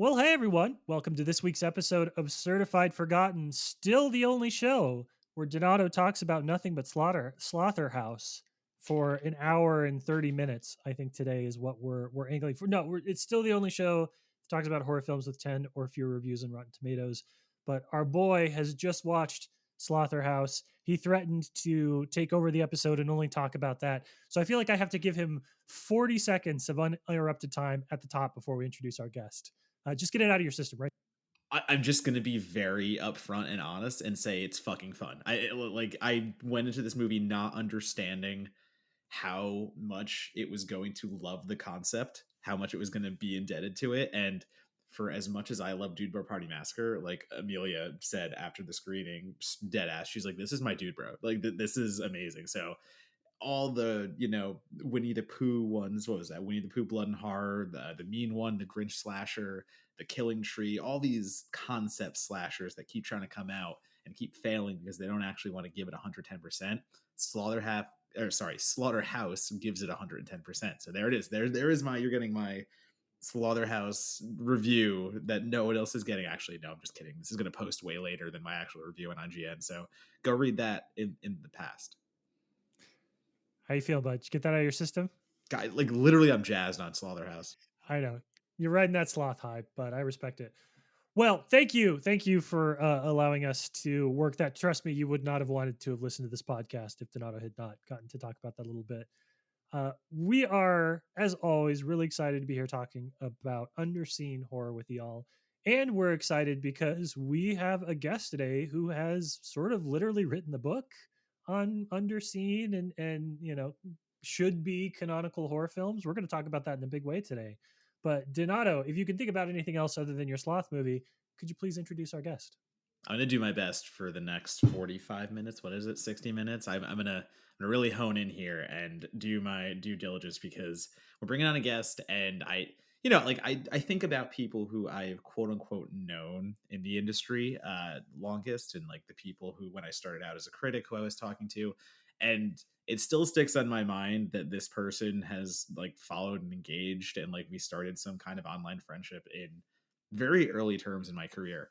Well, hey everyone. Welcome to this week's episode of Certified Forgotten, still the only show where Donato talks about nothing but Slaughterhouse for an hour and 30 minutes. I think today is what we're angling for. No, it's still the only show that talks about horror films with 10 or fewer reviews on Rotten Tomatoes. But our boy has just watched Slaughterhouse. He threatened to take over the episode and only talk about that. So I feel like I have to give him 40 seconds of uninterrupted time at the top before we introduce our guest. Just get it out of your system, right? I'm just gonna be very upfront and honest and say it's fucking fun. I went into this movie not understanding how much it was going to love the concept, how much it was going to be indebted to it, and for as much as I love Dude Bro Party Massacre, like Amelia said after the screening, dead ass, she's like, "This is my dude, bro. Like this is amazing." So all the Winnie the Pooh ones. What was that? Winnie the Pooh Blood and Horror, the mean one, the Grinch slasher, the Killing Tree, all these concept slashers that keep trying to come out and keep failing because they don't actually want to give it 110%. Slaughterhouse gives it 110%. So there it is. There is my, you're getting my Slaughterhouse review that no one else is getting. Actually, no, I'm just kidding. This is going to post way later than my actual review on IGN. So go read that in the past. How you feel, bud? Did you get that out of your system? Guy, like literally, I'm jazzed on Slaughterhouse. I know you're riding that sloth hype, but I respect it. Well, thank you for allowing us to work that. Trust me, you would not have wanted to have listened to this podcast if Donato had not gotten to talk about that a little bit. We are, as always, really excited to be here talking about underseen horror with y'all. And we're excited because we have a guest today who has sort of literally written the book on underseen and should be canonical horror films. We're going to talk about that in a big way today. But Donato, if you can think about anything else other than your sloth movie, could you please introduce our guest? I'm gonna do my best for the next 45 minutes. What is it? 60 minutes. I'm gonna really hone in here and do my due diligence because we're bringing on a guest, and I think about people who I've quote unquote known in the industry longest, and like the people who when I started out as a critic who I was talking to, and it still sticks on my mind that this person has like followed and engaged, and like we started some kind of online friendship in very early terms in my career.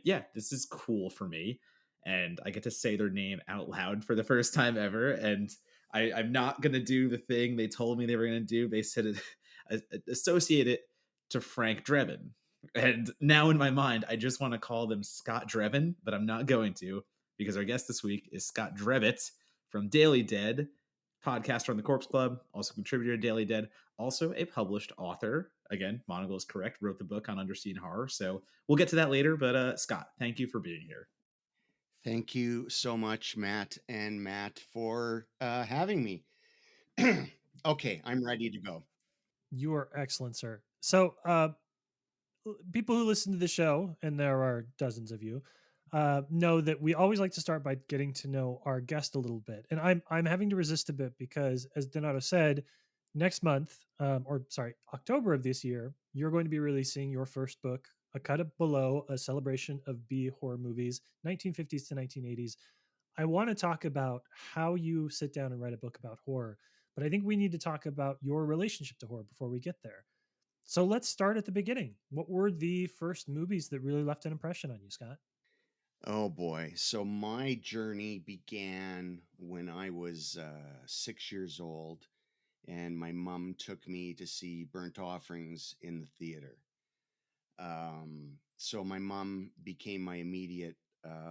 Yeah, this is cool for me, and I get to say their name out loud for the first time ever. And I'm not gonna do the thing they told me they were gonna do. They said associate it to Frank Drebin, and now in my mind, I just want to call them Scott Drebin, but I'm not going to because our guest this week is Scott Drebit from Daily Dead, podcast from the Corpse Club, also contributor to Daily Dead, also a published author. Again, Monocle is correct, wrote the book on underseen horror. So we'll get to that later. But Scott, thank you for being here. Thank you so much, Matt, for having me. Okay, I'm ready to go. You are excellent, sir. So, people who listen to the show, and there are dozens of you, know that we always like to start by getting to know our guest a little bit. And I'm having to resist a bit because, as Donato said, next month, or sorry, October of this year, you're going to be releasing your first book, A Cut Up Below, a celebration of B horror movies, 1950s to 1980s. I want to talk about how you sit down and write a book about horror, but I think we need to talk about your relationship to horror before we get there. So let's start at the beginning. What were the first movies that really left an impression on you, Scott? Oh boy. So my journey began when I was 6 years old, and my mom took me to see Burnt Offerings in the theater. So my mom became my immediate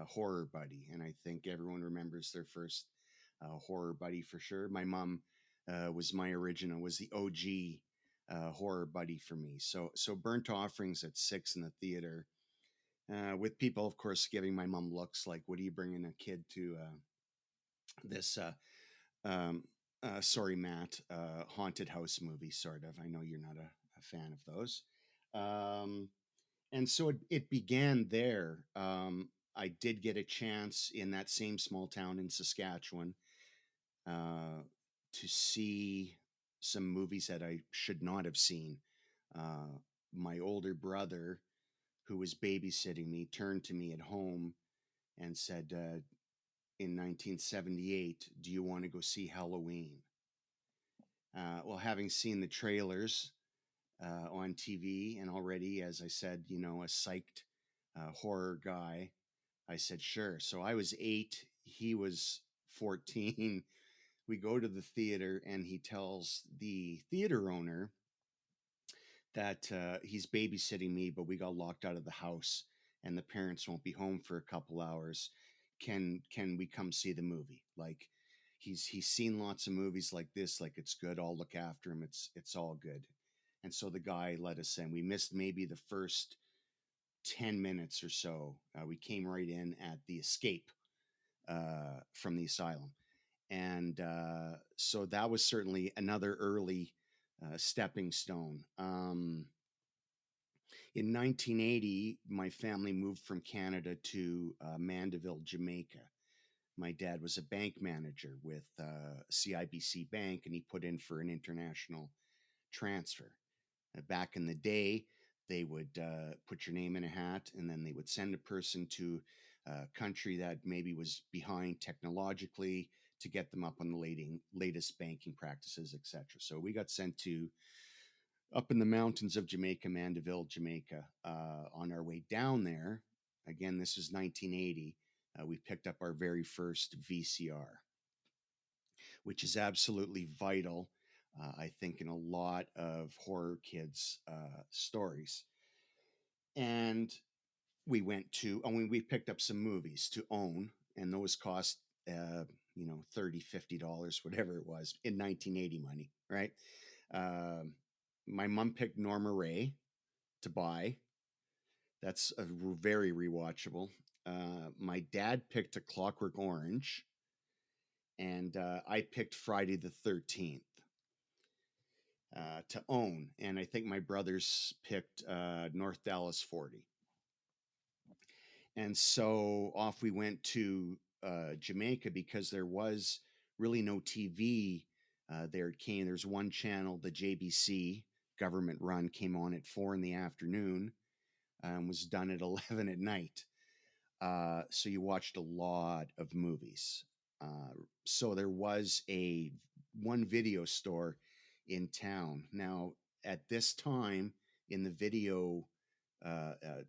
horror buddy, and I think everyone remembers their first horror buddy for sure. My mom was my original, was the OG horror buddy for me. So Burnt Offerings at 6 in the theater, with people, of course, giving my mom looks like, "What are you bringing a kid to this?" Um, Sorry, Matt, haunted house movie, sort of. I know you're not a fan of those. Um, and so it began there. I did get a chance in that same small town in Saskatchewan uh, to see some movies that I should not have seen. My older brother, who was babysitting me, turned to me at home and said, in 1978, "Do you want to go see Halloween?" Well, having seen the trailers, on TV. And already, as I said, a psyched horror guy, I said, sure. So I was 8, he was 14. We go to the theater, and he tells the theater owner that he's babysitting me, but we got locked out of the house and the parents won't be home for a couple hours. Can we come see the movie? Like, he's seen lots of movies like this. Like, it's good. I'll look after him. It's all good. And so the guy let us in. We missed maybe the first 10 minutes or so. We came right in at the escape from the asylum, and so that was certainly another early stepping stone. In 1980, my family moved from Canada to Mandeville, Jamaica. My dad was a bank manager with CIBC Bank, and he put in for an international transfer. Back in the day, they would put your name in a hat, and then they would send a person to a country that maybe was behind technologically to get them up on the latest banking practices, etc. So we got sent to up in the mountains of Jamaica, Mandeville, Jamaica. On our way down there, again, this is 1980, we picked up our very first VCR, which is absolutely vital, I think, in a lot of horror kids' stories. And we picked up some movies to own, and those cost, $30, $50, whatever it was, in 1980 money, right? Um, my mom picked Norma Ray to buy. That's very rewatchable. My dad picked A Clockwork Orange, and I picked Friday the 13th to own. And I think my brothers picked North Dallas 40. And so off we went to Jamaica because there was really no TV there. There's one channel, the JBC government run, came on at 4 in the afternoon and was done at 11 at night. So you watched a lot of movies. So there was one video store in town. Now, at this time in the video,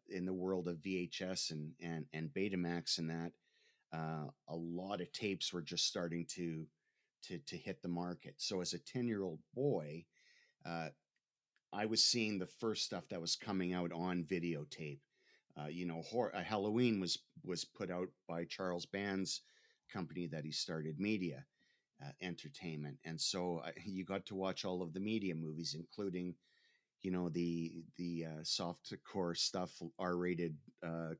in the world of VHS and Betamax and that, a lot of tapes were just starting to hit the market. So as a 10-year-old boy, uh, I was seeing the first stuff that was coming out on videotape. Halloween was put out by Charles Band's company that he started, Media Entertainment, and so you got to watch all of the Media movies, including the soft core stuff, R-rated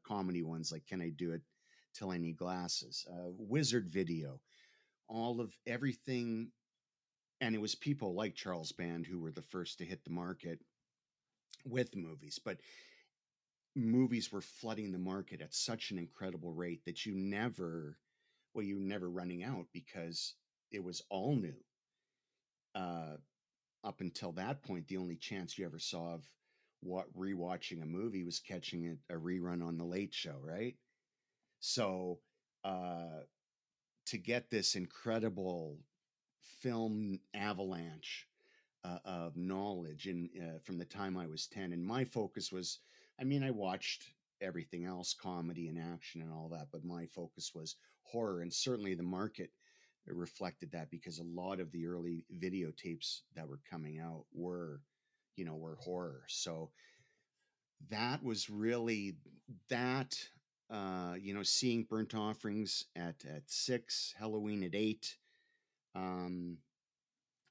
comedy ones like Can I Do It Till I Need Glasses, Wizard Video, all of everything. And it was people like Charles Band who were the first to hit the market with movies, but movies were flooding the market at such an incredible rate that you were never running out because it was all new. Uh, Up until that point, the only chance you ever saw of what rewatching a movie was catching a rerun on the Late Show, right? So uh, to get this incredible film avalanche of knowledge and from the time I was 10, and my focus was, I mean, I watched everything else, comedy and action and all that, but my focus was horror, and certainly the market reflected that because a lot of the early videotapes that were coming out were horror. So that was really that. Seeing Burnt Offerings at 6, Halloween at 8, um,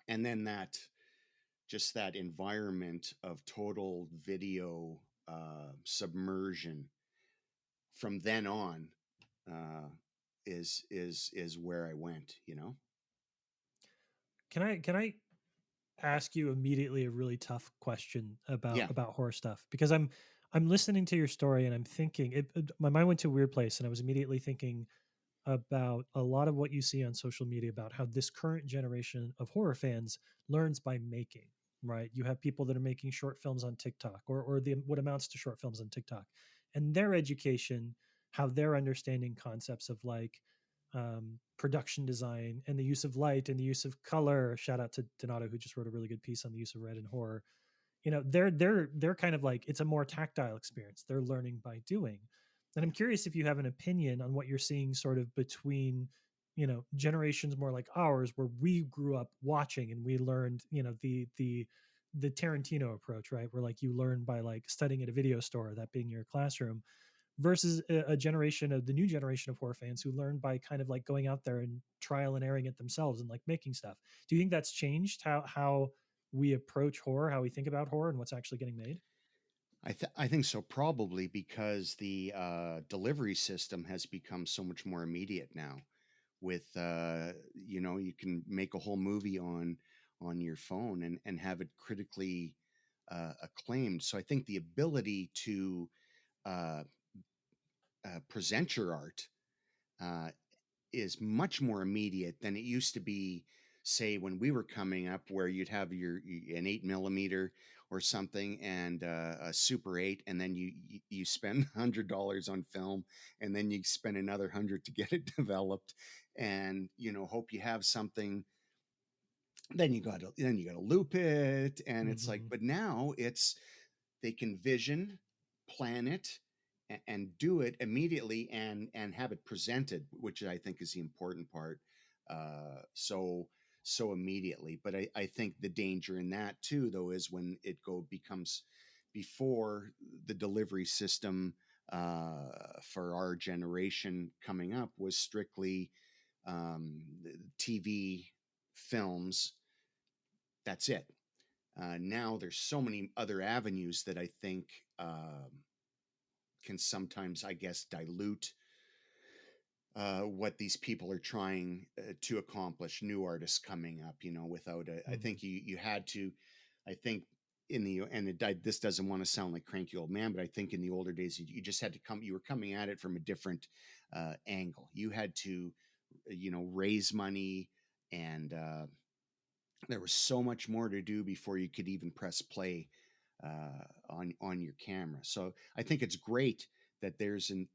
and then that environment of total video submersion from then on uh, is where I went. Can I ask you immediately a really tough question Yeah, about horror stuff? Because I'm listening to your story and I'm thinking my mind went to a weird place, and I was immediately thinking about a lot of what you see on social media about how this current generation of horror fans learns by making, right? You have people that are making short films on TikTok, or the what amounts to short films on TikTok, and their education, how they're understanding concepts of like production design and the use of light and the use of color. Shout out to Donato, who just wrote a really good piece on the use of red in horror. they're kind of like, it's a more tactile experience. They're learning by doing. And I'm curious if you have an opinion on what you're seeing sort of between, generations more like ours, where we grew up watching and we learned, the Tarantino approach, right? Where like you learn by like studying at a video store, that being your classroom, versus a generation of the new generation of horror fans who learn by kind of like going out there and trial and erring it themselves and like making stuff. Do you think that's changed how we approach horror, how we think about horror, and what's actually getting made? I think so, probably because the delivery system has become so much more immediate now. With you can make a whole movie on your phone and have it critically acclaimed. So I think the ability to uh, present your art uh, is much more immediate than it used to be, say when we were coming up, where you'd have an 8 millimeter or something and a super 8, and then you spend $100 on film, and then you spend another 100 to get it developed, and hope you have something. Then you got to loop it, and it's like, Hmm. but now it's, they can vision, plan it, and do it immediately, and have it presented, which I think is the important part. So immediately. But I think the danger in that too, though, is when it becomes, before the delivery system for our generation coming up was strictly TV films. That's it. Now there's so many other avenues that I think can sometimes, I guess, dilute what these people are trying to accomplish. New artists coming up, without I Hmm. think you had to. I think in the and this doesn't want to sound like cranky old man, but I think in the older days you just had to come. You were coming at it from a different angle. You had to, raise money, and there was so much more to do before you could even press play on your camera. So I think it's great that there can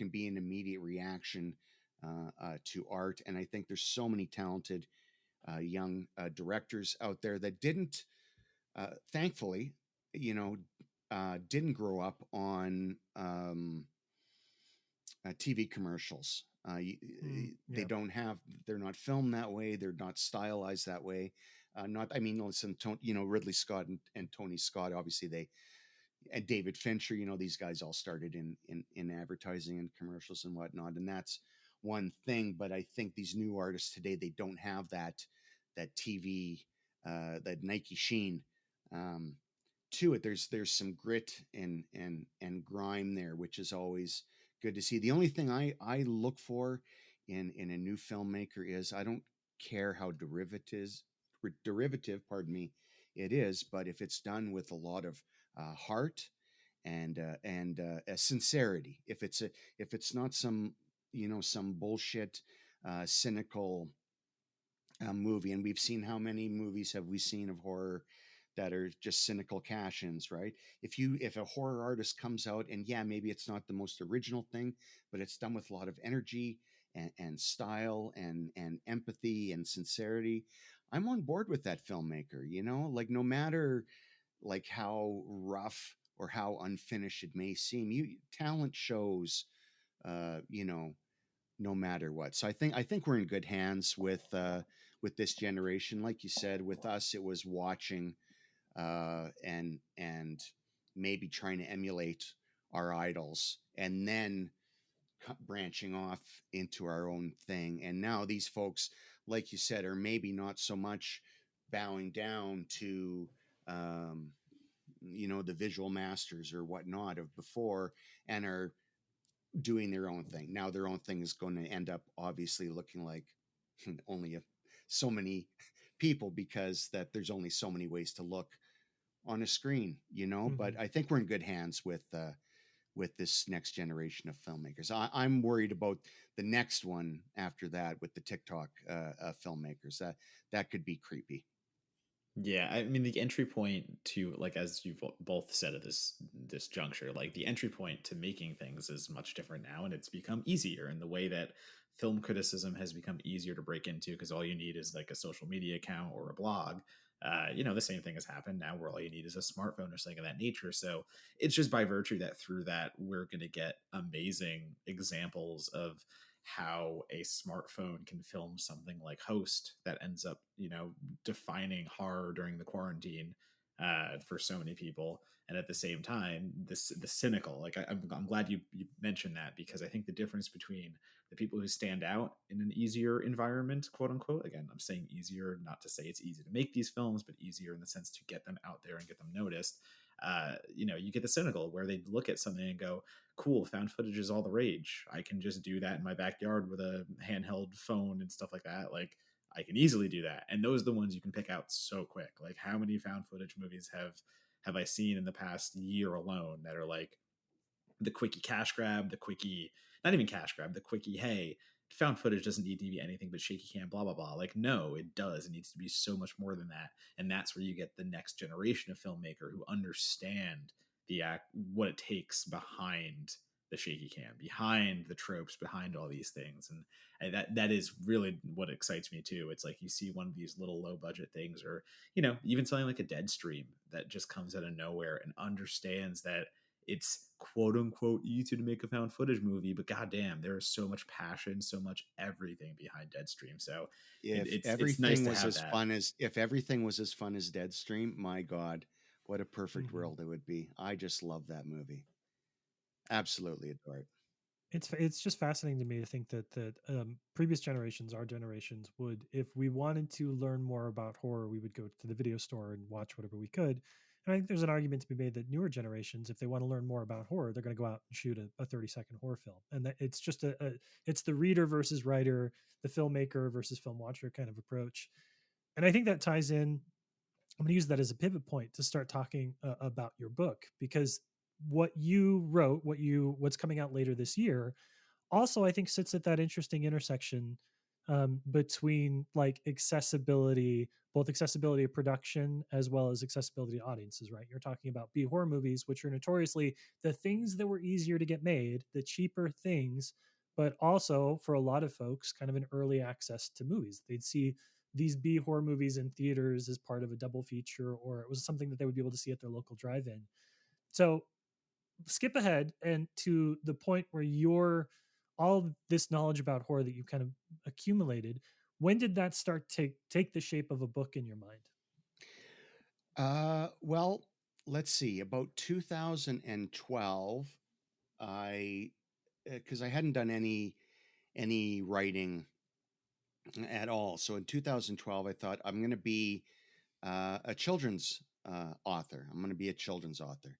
be an immediate reaction to art, and I think there's so many talented young directors out there that didn't, thankfully, you know, didn't grow up on TV commercials. They Yeah. don't have, they're not filmed that way. They're not stylized that way. Not, I mean, listen, Ridley Scott and Tony Scott, obviously and David Fincher, these guys all started in advertising and commercials and whatnot. And that's one thing. But I think these new artists today, they don't have that TV, that Nike sheen um, to it. There's some grit and grime there, which is always good to see. The only thing I look for in a new filmmaker is, I don't care how derivative, pardon me, it is, but if it's done with a lot of heart and a sincerity, if it's not some bullshit cynical movie. And we've seen, how many movies have we seen of horror that are just cynical cash-ins, right? If a horror artist comes out, and yeah, maybe it's not the most original thing, but it's done with a lot of energy and style and empathy and sincerity, I'm on board with that filmmaker. Like, no matter like how rough or how unfinished it may seem, you talent shows, you know no matter what. So I think we're in good hands with this generation. Like you said, with us, it was watching and maybe trying to emulate our idols, and then branching off into our own thing. And now these folks, like you said, are maybe not so much bowing down to the visual masters or whatnot of before, and are doing their own thing. Now their own thing is going to end up obviously looking like only so many people, because that there's only so many ways to look on a screen. But Hmm. I think we're in good hands with this next generation of filmmakers. I'm worried about the next one after that, with the TikTok filmmakers. That could be creepy. Yeah, I mean the entry point to, like, as you've both said at this juncture, like the entry point to making things is much different now, and it's become easier in the way that film criticism has become easier to break into, because all you need is like a social media account or a blog. The same thing has happened now where all you need is a smartphone or something of that nature. So it's just by virtue that through that, we're going to get amazing examples of how a smartphone can film something like Host that ends up, defining horror during the quarantine for so many people. And at the same time, the cynical, like I'm glad you mentioned that, because I think the difference between the people who stand out in an easier environment, quote unquote. Again, I'm saying easier, not to say it's easy to make these films, but easier in the sense to get them out there and get them noticed. You get the cynical where they look at something and go, cool, found footage is all the rage. I can just do that in my backyard with a handheld phone and stuff like that. Like, I can easily do that. And those are the ones you can pick out so quick. Like, how many found footage movies have I seen in the past year alone that are like the quickie cash grab, the quickie, not even cash grab, the quickie, hey, found footage doesn't need to be anything but shaky cam, blah, blah, blah. Like, no, it does. It needs to be so much more than that. And that's where you get the next generation of filmmaker who understand what it takes behind the shaky cam, behind the tropes, behind all these things. And that is really what excites me too. It's like you see one of these little low budget things, or even something like a dead stream that just comes out of nowhere and understands that it's quote unquote easy to make a found footage movie, but goddamn, there is so much passion, so much everything behind Deadstream. So it's nice to have that. If everything was as fun as Deadstream, my God, what a perfect Mhm. world it would be. I just love that movie. Absolutely adore it. It's just fascinating to me to think that previous generations, our generations, would, if we wanted to learn more about horror, we would go to the video store and watch whatever we could. And I think there's an argument to be made that newer generations, if they want to learn more about horror, they're going to go out and shoot a 30-second horror film, and that it's just it's the reader versus writer, the filmmaker versus film watcher kind of approach. And I think that ties in. I'm going to use that as a pivot point to start talking about your book, because what you wrote, what's coming out later this year, also I think sits at that interesting intersection between like accessibility, both accessibility of production as well as accessibility to audiences. Right, you're talking about B horror movies, which are notoriously the things that were easier to get made, the cheaper things, but also for a lot of folks, kind of an early access to movies. They'd see these B horror movies in theaters as part of a double feature, or it was something that they would be able to see at their local drive-in. So skip ahead and to the point where you're all this knowledge about horror that you kind of accumulated. When did that start to take the shape of a book in your mind? Well, let's see. About 2012, I because I hadn't done any writing at all. So in 2012, I thought I'm going to be a children's author. I'm going to be a children's author.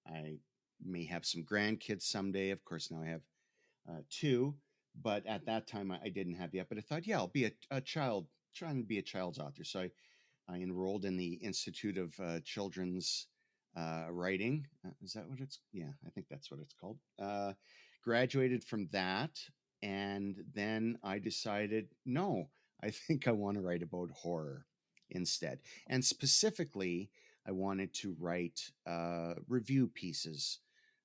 I may have some grandkids someday. Of course, now I have two, but at that time I didn't have yet. But I thought, yeah, I'll be a child, trying to be a child's author. So I enrolled in the Institute of Children's Writing. Is that what it's? Yeah, I think that's what it's called. Graduated from that, and then I decided, no, I think I want to write about horror instead, and specifically, I wanted to write review pieces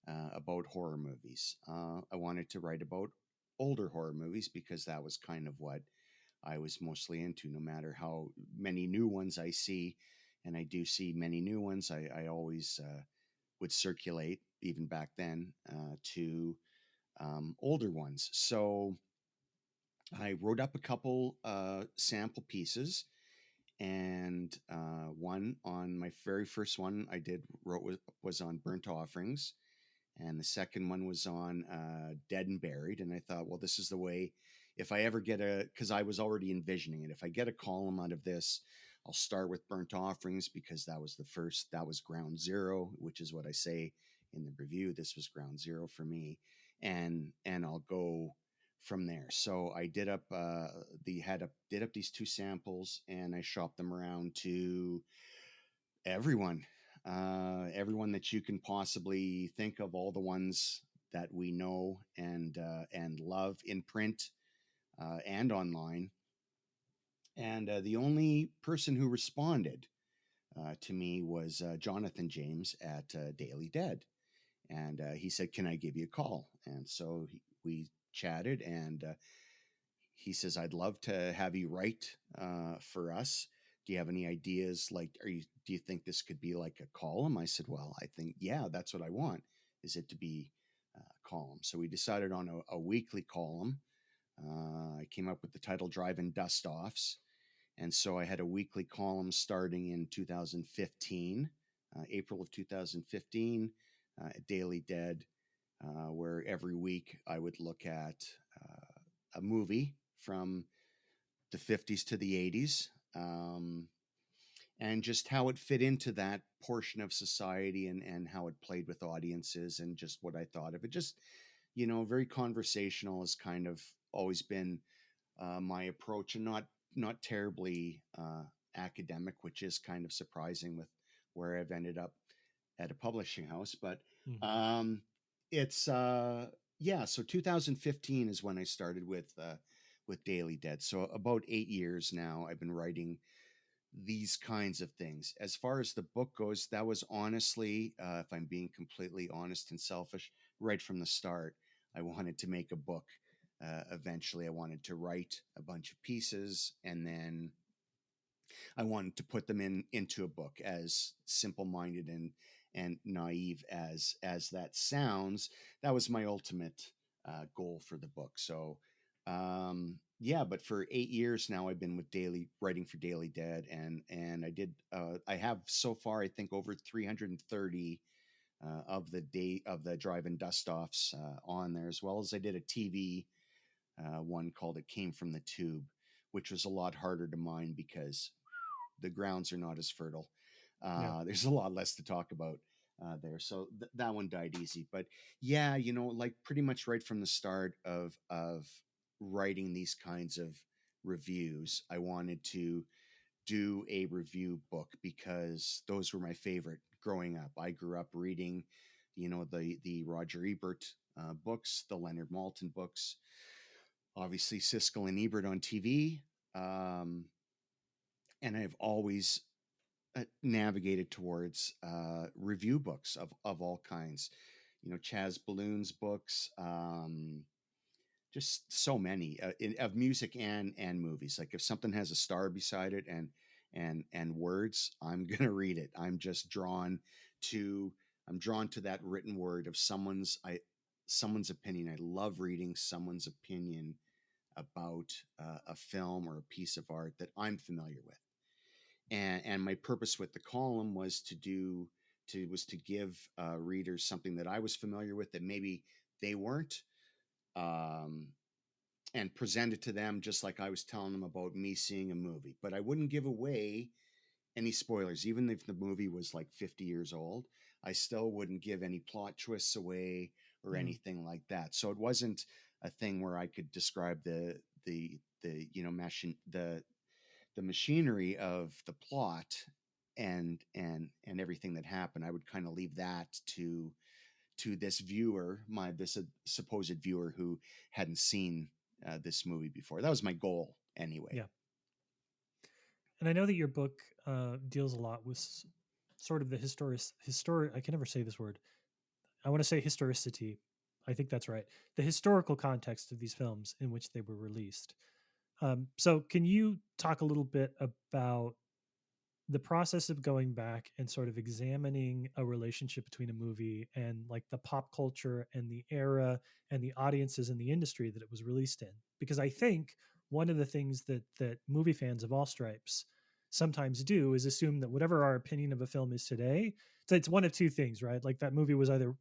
about horror movies. I wanted to write about older horror movies because that was kind of what I was mostly into. No matter how many new ones I see, and I do see many new ones, I always would circulate, even back then, to older ones. So I wrote up a couple sample pieces, and one on my very first one I did wrote was on burnt offerings, and the second one was on Dead and Buried. And I thought, well, this is the way. If I ever get because I was already envisioning it. If I get a column out of this, I'll start with Burnt Offerings because that was the first. That was ground zero, which is what I say in the review. This was ground zero for me, and I'll go from there. So I did up did up these two samples, and I shopped them around to everyone, everyone that you can possibly think of, all the ones that we know and love in print and online. And the only person who responded to me was Jonathan James at Daily Dead, and he said, "Can I give you a call?" And so we chatted, and he says, "I'd love to have you write for us." do you have any ideas? Like, do you think this could be like a column? I said, well, I think, yeah, that's what I want, is it to be a column. So we decided on a weekly column. I came up with the title Drive-In Dust-Offs. And so I had a weekly column starting in 2015, April of 2015, at Daily Dead, where every week I would look at a movie from the 50s to the 80s, and just how it fit into that portion of society, and how it played with audiences, and just what I thought of it. Just, very conversational has kind of always been my approach, and not terribly academic, which is kind of surprising with where I've ended up at a publishing house. But Mhm. um, it's yeah. So 2015 is when I started with Daily Dead. So about 8 years now, I've been writing these kinds of things. As far as the book goes, that was honestly, if I'm being completely honest and selfish, right from the start, I wanted to make a book. Eventually, I wanted to write a bunch of pieces, and then I wanted to put them into a book. As simple-minded and naive as that sounds, that was my ultimate goal for the book. So, yeah, but for 8 years now, I've been with Daily writing for Daily Dead, and I have so far, I think, over 330 of the drive-in dust-offs on there, as well as I did a TV one called "It Came from the Tube," which was a lot harder to mine because the grounds are not as fertile. Yeah. There's a lot less to talk about there, so that one died easy. But yeah, like pretty much right from the start of writing these kinds of reviews, I wanted to do a review book because those were my favorite growing up. I grew up reading, the Roger Ebert books, the Leonard Maltin books, obviously Siskel and Ebert on TV. Um, and I've always navigated towards review books of all kinds. Chaz Balloon's books, just so many of music and movies. Like if something has a star beside it and words, I'm gonna read it. To I'm drawn to that written word of someone's opinion. I love reading someone's opinion about a film or a piece of art that I'm familiar with. And my purpose with the column was to give readers something that I was familiar with that maybe they weren't, um, and present it to them just like I was telling them about me seeing a movie. But I wouldn't give away any spoilers, even if the movie was like 50 years old. I still wouldn't give any plot twists away or Mm. anything like that. So it wasn't a thing where I could describe the the machinery of the plot and everything that happened. I would kind of leave that to this viewer, this supposed viewer who hadn't seen this movie before. That was my goal anyway. Yeah. And I know that your book deals a lot with sort of the historic. I can never say this word. I want to say historicity. I think that's right. The historical context of these films in which they were released. So, can you talk a little bit about the process of going back and sort of examining a relationship between a movie and like the pop culture and the era and the audiences and the industry that it was released in? Because I think one of the things that movie fans of all stripes sometimes do is assume that whatever our opinion of a film is today, so it's one of two things, right? Like that movie was either,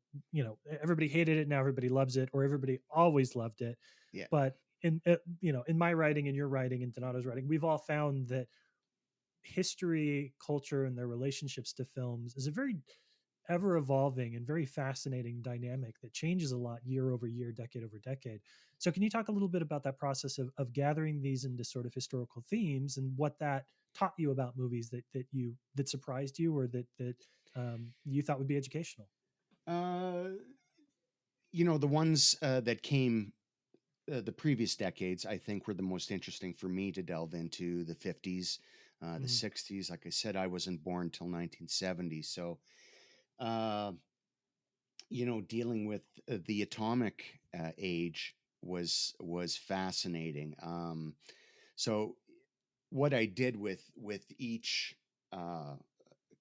everybody hated it, now everybody loves it, or everybody always loved it. Yeah. But in my writing and your writing and Donato's writing, we've all found that history, culture, and their relationships to films is a very ever evolving and very fascinating dynamic that changes a lot year over year, decade over decade. So, can you talk a little bit about that process of gathering these into sort of historical themes and what that taught you about movies that surprised you or that you thought would be educational? Uh, the ones that came the previous decades, I think, were the most interesting for me to delve into. The 50s, the Mm, 60s. Like I said, I wasn't born till 1970. So, uh, dealing with the atomic age was fascinating. So what I did with each uh,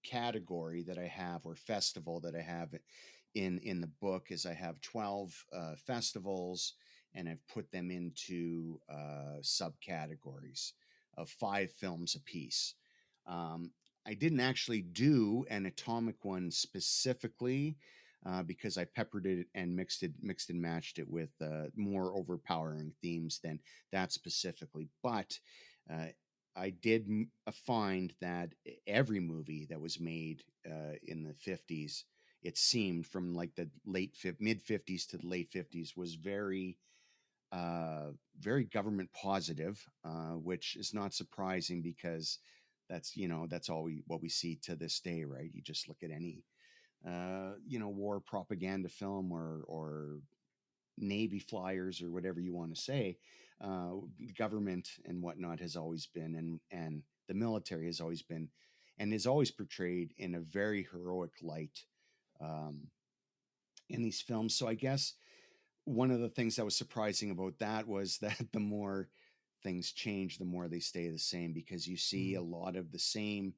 category that I have, or festival that I have in the book, is I have 12 festivals, and I've put them into subcategories of 5 films apiece. Um, I didn't actually do an atomic one specifically because I peppered it and mixed and matched it with more overpowering themes than that specifically. But uh, I did find that every movie that was made in the 50s, it seemed, from like the mid 50s to the late 50s, was uh, very government positive, which is not surprising because that's all what we see to this day, right? You just look at any war propaganda film or Navy flyers or whatever you want to say. Government and whatnot has always been, and the military has always been, and is always portrayed in a very heroic light um, in these films. So I guess one of the things that was surprising about that was that the more things change, the more they stay the same, because you see Mm, a lot of the same,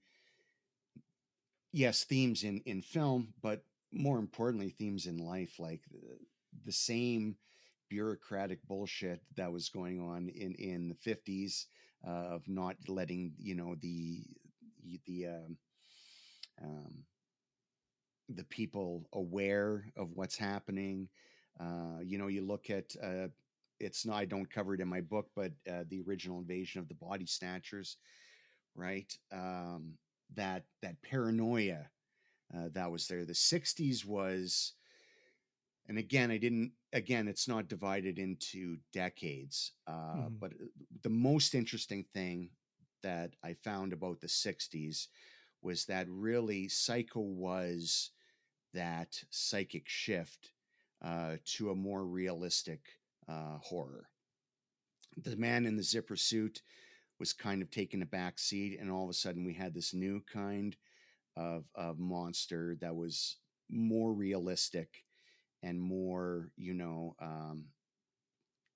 yes, themes in film, but more importantly, themes in life, like the same bureaucratic bullshit that was going on in the 50s, of not letting the um, the people aware of what's happening. You look at it's not, I don't cover it in my book, but the original invasion of the body snatchers, right? That paranoia that was there. The 60s was, and again, it's not divided into decades, mhm, but the most interesting thing that I found about the 60s was that really Psycho was that psychic shift to a more realistic horror. The man in the zipper suit was kind of taking a back seat, and all of a sudden we had this new kind of monster that was more realistic and more,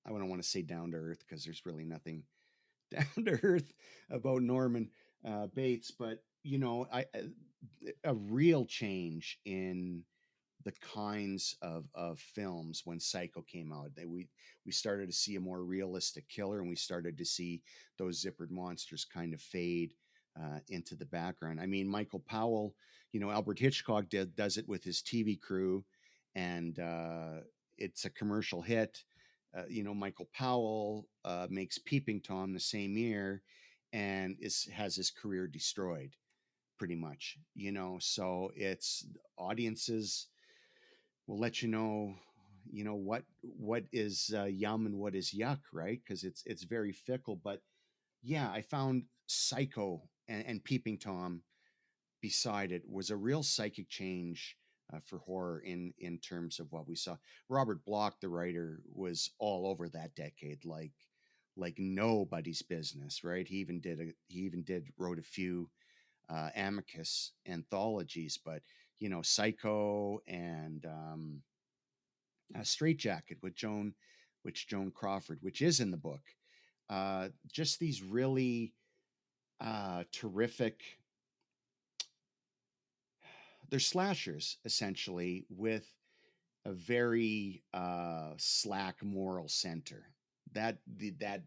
I don't want to say down to earth because there's really nothing down to earth about Norman Bates, but a real change in the kinds of films when Psycho came out. We started to see a more realistic killer, and we started to see those zippered monsters kind of fade into the background. I mean, Michael Powell, Albert Hitchcock does it with his TV crew, and it's a commercial hit. Michael Powell makes Peeping Tom the same year, and has his career destroyed pretty much. So it's audiences will let what is yum and what is yuck, right? Because it's very fickle. But yeah, I found Psycho and Peeping Tom beside it was a real psychic change for horror in terms of what we saw. Robert Bloch, the writer, was all over that decade, like nobody's business, right? He even did wrote a few Amicus anthologies, but Psycho and Straight Jacket with Joan Crawford, which is in the book. Just these really terrific. They're slashers essentially with a very slack moral center. That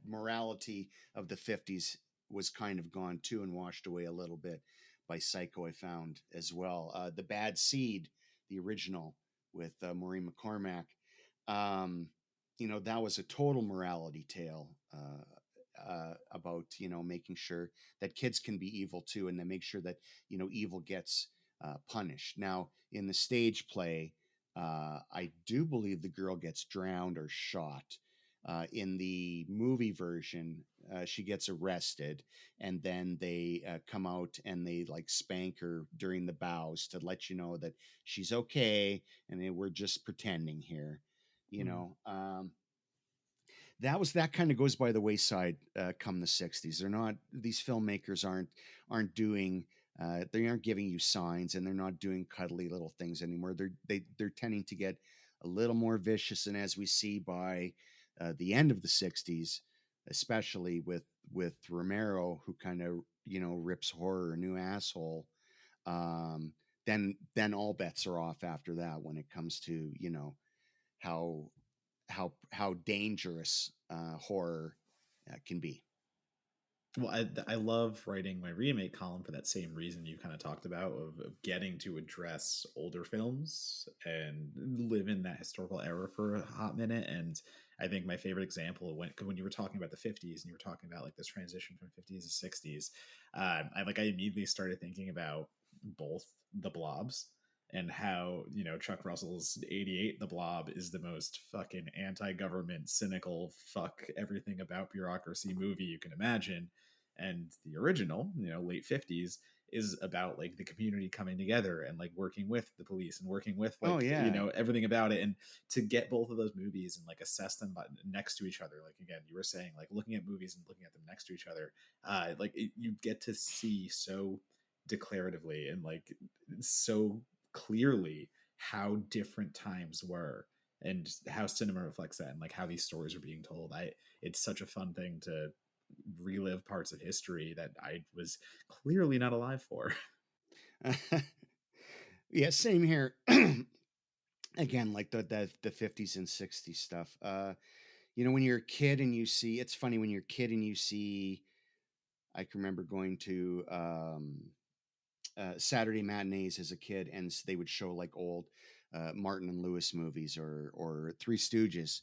morality of the 50s was kind of gone too and washed away a little bit by Psycho. I found as well. The Bad Seed, the original with Maureen McCormack. Um, that was a total morality tale about making sure that kids can be evil too, and then make sure that evil gets punished. Now in the stage play, I do believe the girl gets drowned or shot. In the movie version, she gets arrested, and then they come out and they like spank her during the bows to let you know that she's okay, and we're just pretending here. You mm, know, that kind of goes by the wayside come the 60s. They're not These filmmakers aren't doing they aren't giving you signs, and they're not doing cuddly little things anymore. They're tending to get a little more vicious, and as we see by the end of the 60s, especially with Romero, who kind of rips horror a new asshole. Um, then all bets are off after that when it comes to how how dangerous horror can be. Well, I love writing my remake column for that same reason you kind of talked about of getting to address older films and live in that historical era for a hot minute. And I think my favorite example when you were talking about the 50s and you were talking about like this transition from 50s to 60s, I immediately started thinking about both the blobs and how Chuck Russell's 88 The Blob is the most fucking anti-government, cynical, fuck everything about bureaucracy movie you can imagine, and the original late 50s is about like the community coming together and like working with the police and working with Oh like yeah. everything about it. And to get both of those movies and like assess them next to each other, like again you were saying, like looking at movies and looking at them next to each other, you get to see so declaratively and like so clearly how different times were and how cinema reflects that and like how these stories are being told. It's such a fun thing to relive parts of history that I was clearly not alive for. Yeah, same here. Again, like the 50s and 60s stuff. When you're a kid and you see, it's funny when you're a kid and you see, I can remember going to Saturday matinees as a kid, and they would show like old Martin and Lewis movies or Three Stooges.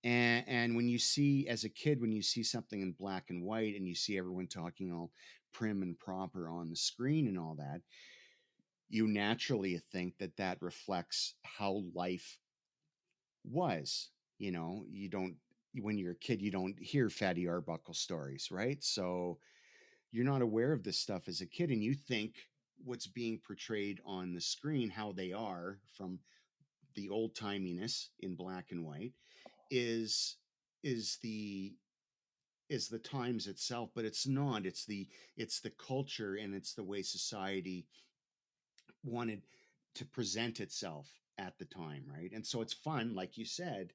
And when you see, as a kid, when you see something in black and white and you see everyone talking all prim and proper on the screen and all that, you naturally think that that reflects how life was. You don't, when you're a kid, you don't hear Fatty Arbuckle stories, right? So you're not aware of this stuff as a kid, and you think what's being portrayed on the screen, how they are from the old timiness in black and white, is is the is the times itself, but it's not. It's the culture, and it's the way society wanted to present itself at the time, right? And so it's fun, like you said,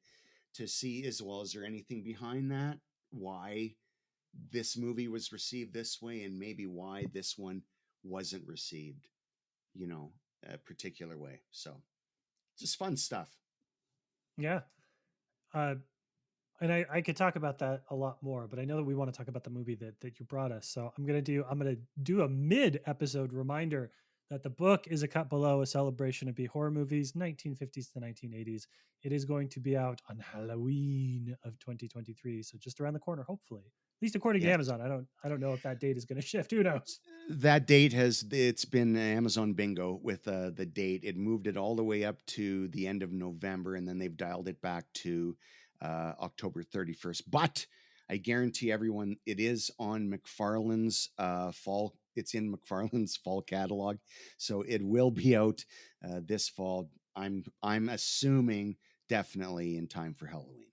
to see as well. Is there anything behind that? Why this movie was received this way, and maybe why this one wasn't received, a particular way. So just fun stuff. Yeah. Uh, and I could talk about that a lot more, but I know that we want to talk about the movie that you brought us. So I'm gonna do a mid episode reminder that the book is a cut below, a celebration of B horror movies, 1950s to 1980s. It is going to be out on Halloween of 2023, so just around the corner, hopefully. At least according to Yes. Amazon. I don't know if that date is going to shift. Who knows? That date it's been Amazon bingo with the date. It moved it all the way up to the end of November, and then they've dialed it back to October 31st. But I guarantee everyone it is on McFarlane's fall. It's in McFarlane's fall catalog, so it will be out this fall. I'm assuming definitely in time for Halloween.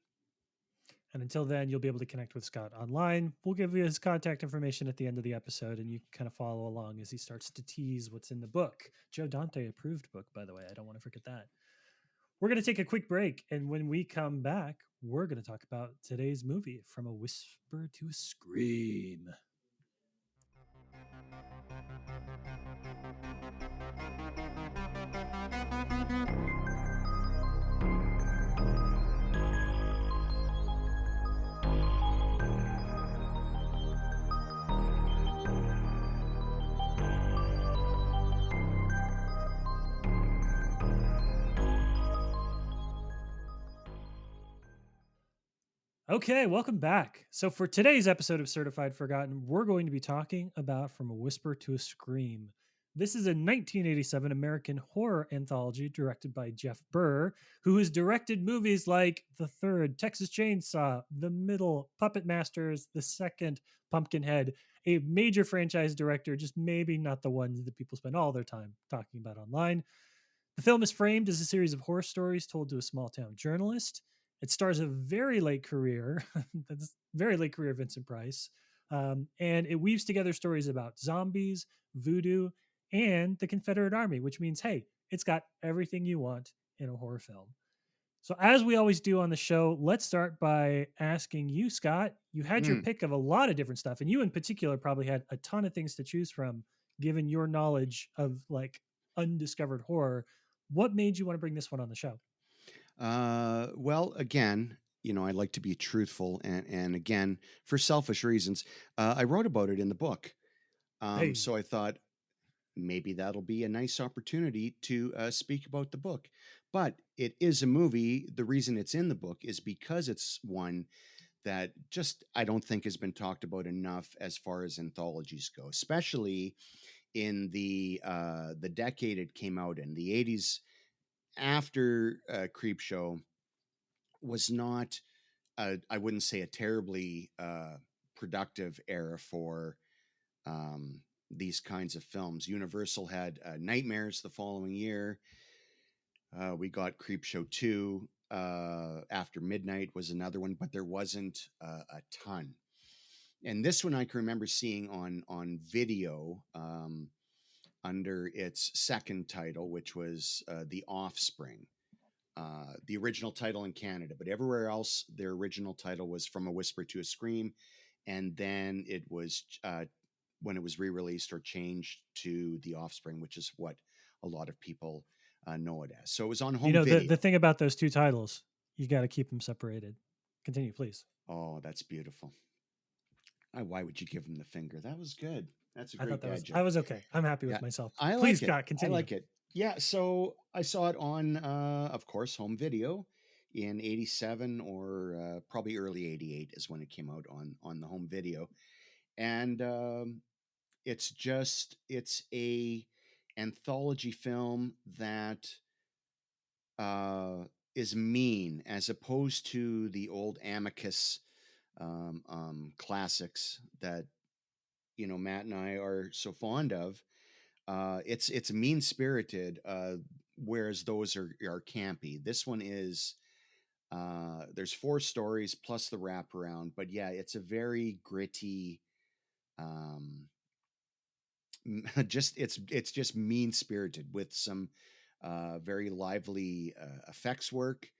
And until then, you'll be able to connect with Scott online. We'll give you his contact information at the end of the episode, and you can kind of follow along as he starts to tease what's in the book. Joe Dante approved book, by the way. I don't want to forget that. We're going to take a quick break. And when we come back, we're going to talk about today's movie, From a Whisper to a Scream. Okay, welcome back. So, for today's episode of Certified Forgotten, we're going to be talking about From a Whisper to a Scream. This is a 1987 American horror anthology directed by Jeff Burr, who has directed movies like The Third, Texas Chainsaw, The Middle, Puppet Masters, The Second, Pumpkinhead, a major franchise director, just maybe not the ones that people spend all their time talking about online. The film is framed as a series of horror stories told to a small town journalist. It stars a very late career, that's very late career Vincent Price, and it weaves together stories about zombies, voodoo, and the Confederate Army, which means, hey, it's got everything you want in a horror film. So, as we always do on the show, let's start by asking you, Scott. You had your Mm. pick of a lot of different stuff, and you in particular probably had a ton of things to choose from, given your knowledge of like undiscovered horror. What made you want to bring this one on the show? Well, again, I like to be truthful, and again, for selfish reasons, I wrote about it in the book. Hey, So I thought maybe that'll be a nice opportunity to speak about the book. But it is a movie. The reason it's in the book is because it's one that just I don't think has been talked about enough as far as anthologies go, especially in the decade it came out in, the '80s. After Creep Show was not, I wouldn't say a terribly productive era for um, these kinds of films. Universal had Nightmares the following year. We got Creep Show 2. After Midnight was another one, but there wasn't a ton. And this one I can remember seeing on video under its second title, which was The Offspring. The original title in Canada, but everywhere else, their original title was From a Whisper to a Scream. And then it was, when it was re released or changed to The Offspring, which is what a lot of people know it as. So it was on you home know the video. thing about those two titles, you got to keep them separated. Continue, please. Oh, that's beautiful. Why would you give him the finger? That was good. That's a I thought great that dad was joke. I was okay. I'm happy Yeah, with myself. I Please, like it. Scott, I continue. like it. Yeah, so I saw it on, of course, home video in '87 or probably early '88 is when it came out on the home video, and it's a anthology film that uh, is mean as opposed to the old Amicus classics that Matt and I are so fond of. It's mean spirited, whereas those are campy. This one is there's four stories plus the wraparound, but yeah, it's a very gritty. Um, it's just mean spirited with some very lively effects work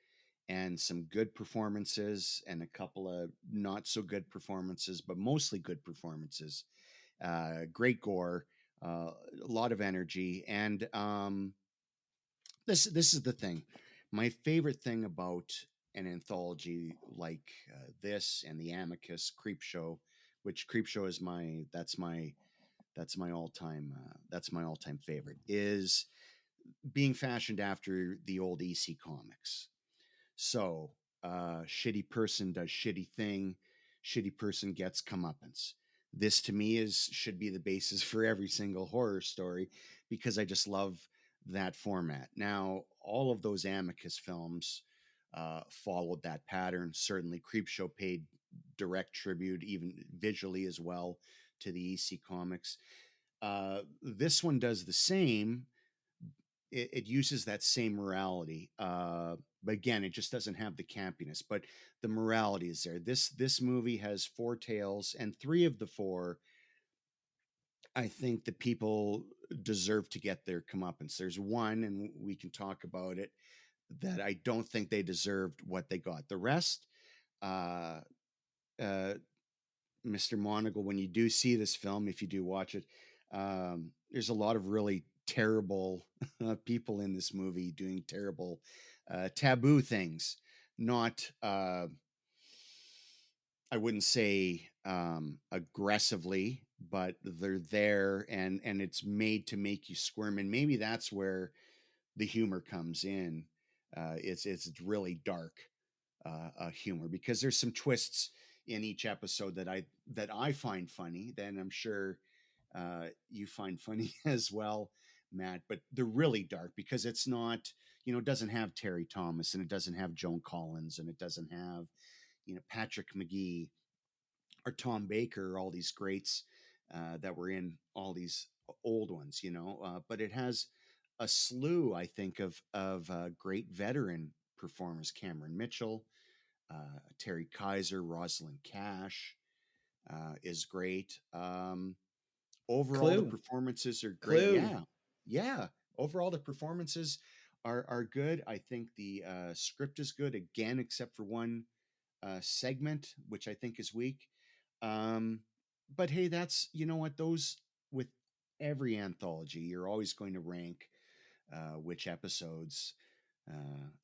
and some good performances and a couple of not so good performances, but mostly good performances. Great gore, a lot of energy, and this is the thing. My favorite thing about an anthology like this and the Amicus Creep Show, which Creep Show is that's my all time favorite, is being fashioned after the old EC comics. So, shitty person does shitty thing, shitty person gets comeuppance. This to me is should be the basis for every single horror story because I just love that format. Now, all of those Amicus films followed that pattern. Certainly, Creepshow paid direct tribute, even visually as well, to the EC comics. This one does the same. It uses that same morality, but again, it just doesn't have the campiness. But the morality is there. This movie has four tales, and three of the four, I think, the people deserve to get their comeuppance. There's one, and we can talk about it, that I don't think they deserved what they got. The rest, uh, uh, Mr. Monagle, when you do see this film, if you do watch it, there's a lot of really terrible people in this movie doing terrible, taboo things. Not, I wouldn't say aggressively, but they're there, and it's made to make you squirm. And maybe that's where the humor comes in. It's really dark humor because there's some twists in each episode that I find funny. Then I'm sure you find funny as well, Matt. But they're really dark because it's not, it doesn't have Terry Thomas and it doesn't have Joan Collins and it doesn't have Patrick McGee or Tom Baker or all these greats that were in all these old ones. But it has a slew, I think, of great veteran performers: Cameron Mitchell, Terry Kaiser, Rosalind Cash is great. Overall, the Clue. performances are great. Clue. Yeah, yeah. Overall, the performances are good. I think the script is good again, except for one segment, which I think is weak. Um, but hey, that's, you know what, those, with every anthology, you're always going to rank which episodes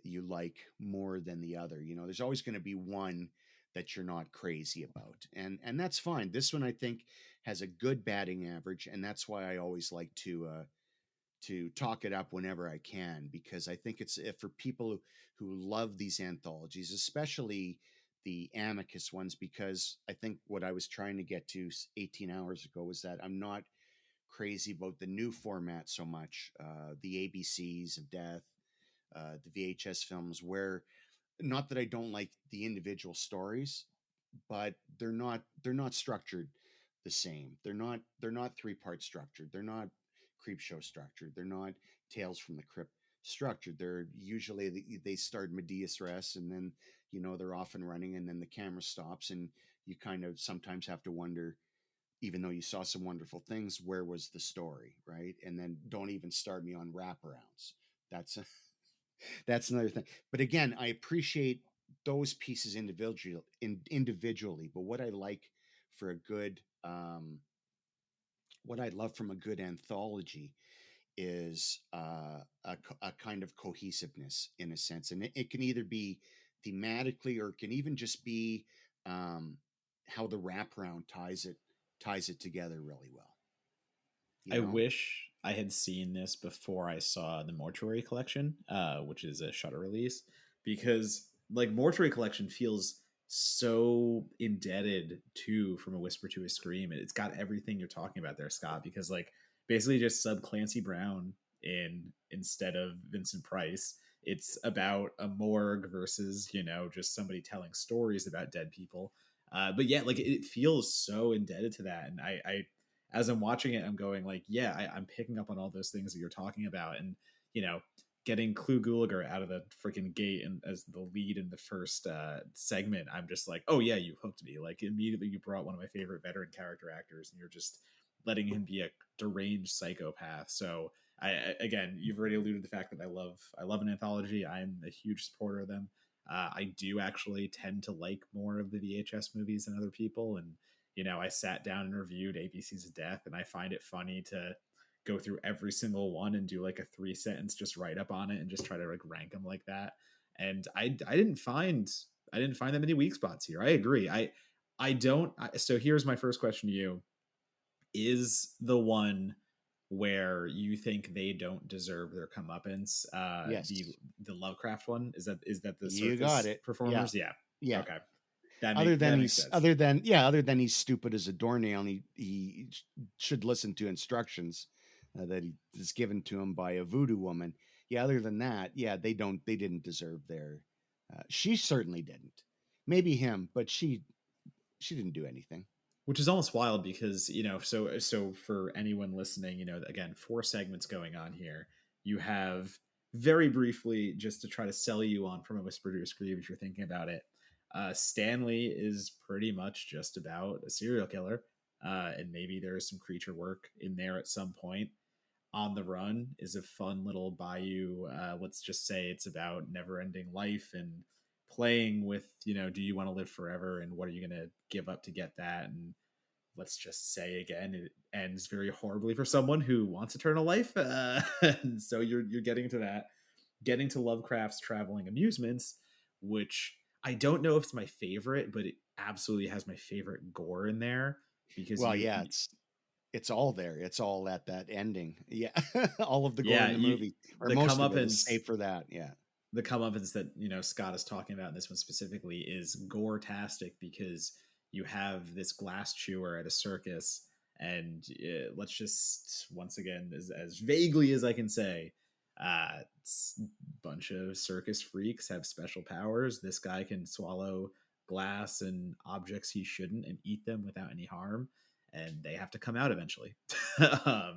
you like more than the other. You know, there's always going to be one that you're not crazy about, and that's fine. This one I think has a good batting average, and that's why I always like to talk it up whenever I can, because I think it's for people who love these anthologies, especially the Amicus ones, because I think what I was trying to get to 18 hours ago was that I'm not crazy about the new format so much. The ABCs of death, the VHS films, where, not that I don't like the individual stories, but they're not structured the same. They're not three-part structured. They're not creep show structured. They're not Tales from the Crypt structured. They're usually they start medias res, and then, you know, they're off and running, and then the camera stops, and you kind of sometimes have to wonder, even though you saw some wonderful things, where was the story, right? And then don't even start me on wraparounds. That's that's another thing. But again, I appreciate those pieces individually. But what I like for a good, what I love from a good anthology is a kind of cohesiveness in a sense, and it can either be thematically, or it can even just be um, how the wraparound ties it together really well. You I know? wish I had seen this before I saw the Mortuary Collection, which is a Shutter release, because like Mortuary Collection feels so indebted to From a Whisper to a Scream. It's got everything you're talking about there, Scott. Because like basically just sub Clancy Brown in instead of Vincent Price. It's about a morgue versus just somebody telling stories about dead people. But yeah, like it feels so indebted to that, and I as I'm watching it, I'm going like, yeah, I'm picking up on all those things that you're talking about, and you know, getting Clu Gulager out of the freaking gate and as the lead in the first segment, I'm just like, oh yeah, you hooked me. Like immediately, you brought one of my favorite veteran character actors, and you're just letting him be a deranged psychopath. So again, you've already alluded to the fact that I love an anthology. I'm a huge supporter of them. I do actually tend to like more of the VHS movies than other people, and I sat down and reviewed ABC's Death, and I find it funny to go through every single one and do like a 3 sentence just write up on it and just try to like rank them like that. And I didn't find that many weak spots here. I agree. I don't. So here's my first question to you: is the one where you think they don't deserve their comeuppance the Yes, the Lovecraft one? Is that the you got circus it. Yeah, performers? Yeah. yeah. Okay. That makes sense. Other than he's stupid as a doornail, and he should listen to instructions that he is given to him by a voodoo woman. Yeah, other than that, yeah, they didn't deserve their. She certainly didn't. Maybe him, but she didn't do anything. Which is almost wild because so for anyone listening, again, 4 segments going on here. You have, very briefly, just to try to sell you on From a Whisper to a Scream, if you're thinking about it, Stanley is pretty much just about a serial killer, and maybe there is some creature work in there at some point. On the Run is a fun little bayou. Let's just say it's about never ending life and playing with, do you want to live forever and what are you going to give up to get that? And let's just say again, it ends very horribly for someone who wants eternal life. And so you're getting to that, getting to Lovecraft's Traveling Amusements, which I don't know if it's my favorite, but it absolutely has my favorite gore in there because Well, yeah, it's all there. It's all at that ending. Yeah, all of the gore yeah, in the movie, or the most of it, is comeuppance saved for that. Yeah. the comeuppance that Scott is talking about in this one specifically is gore-tastic because you have this glass chewer at a circus, and let's just once again, as vaguely as I can say, a bunch of circus freaks have special powers. This guy can swallow glass and objects he shouldn't and eat them without any harm, and they have to come out eventually.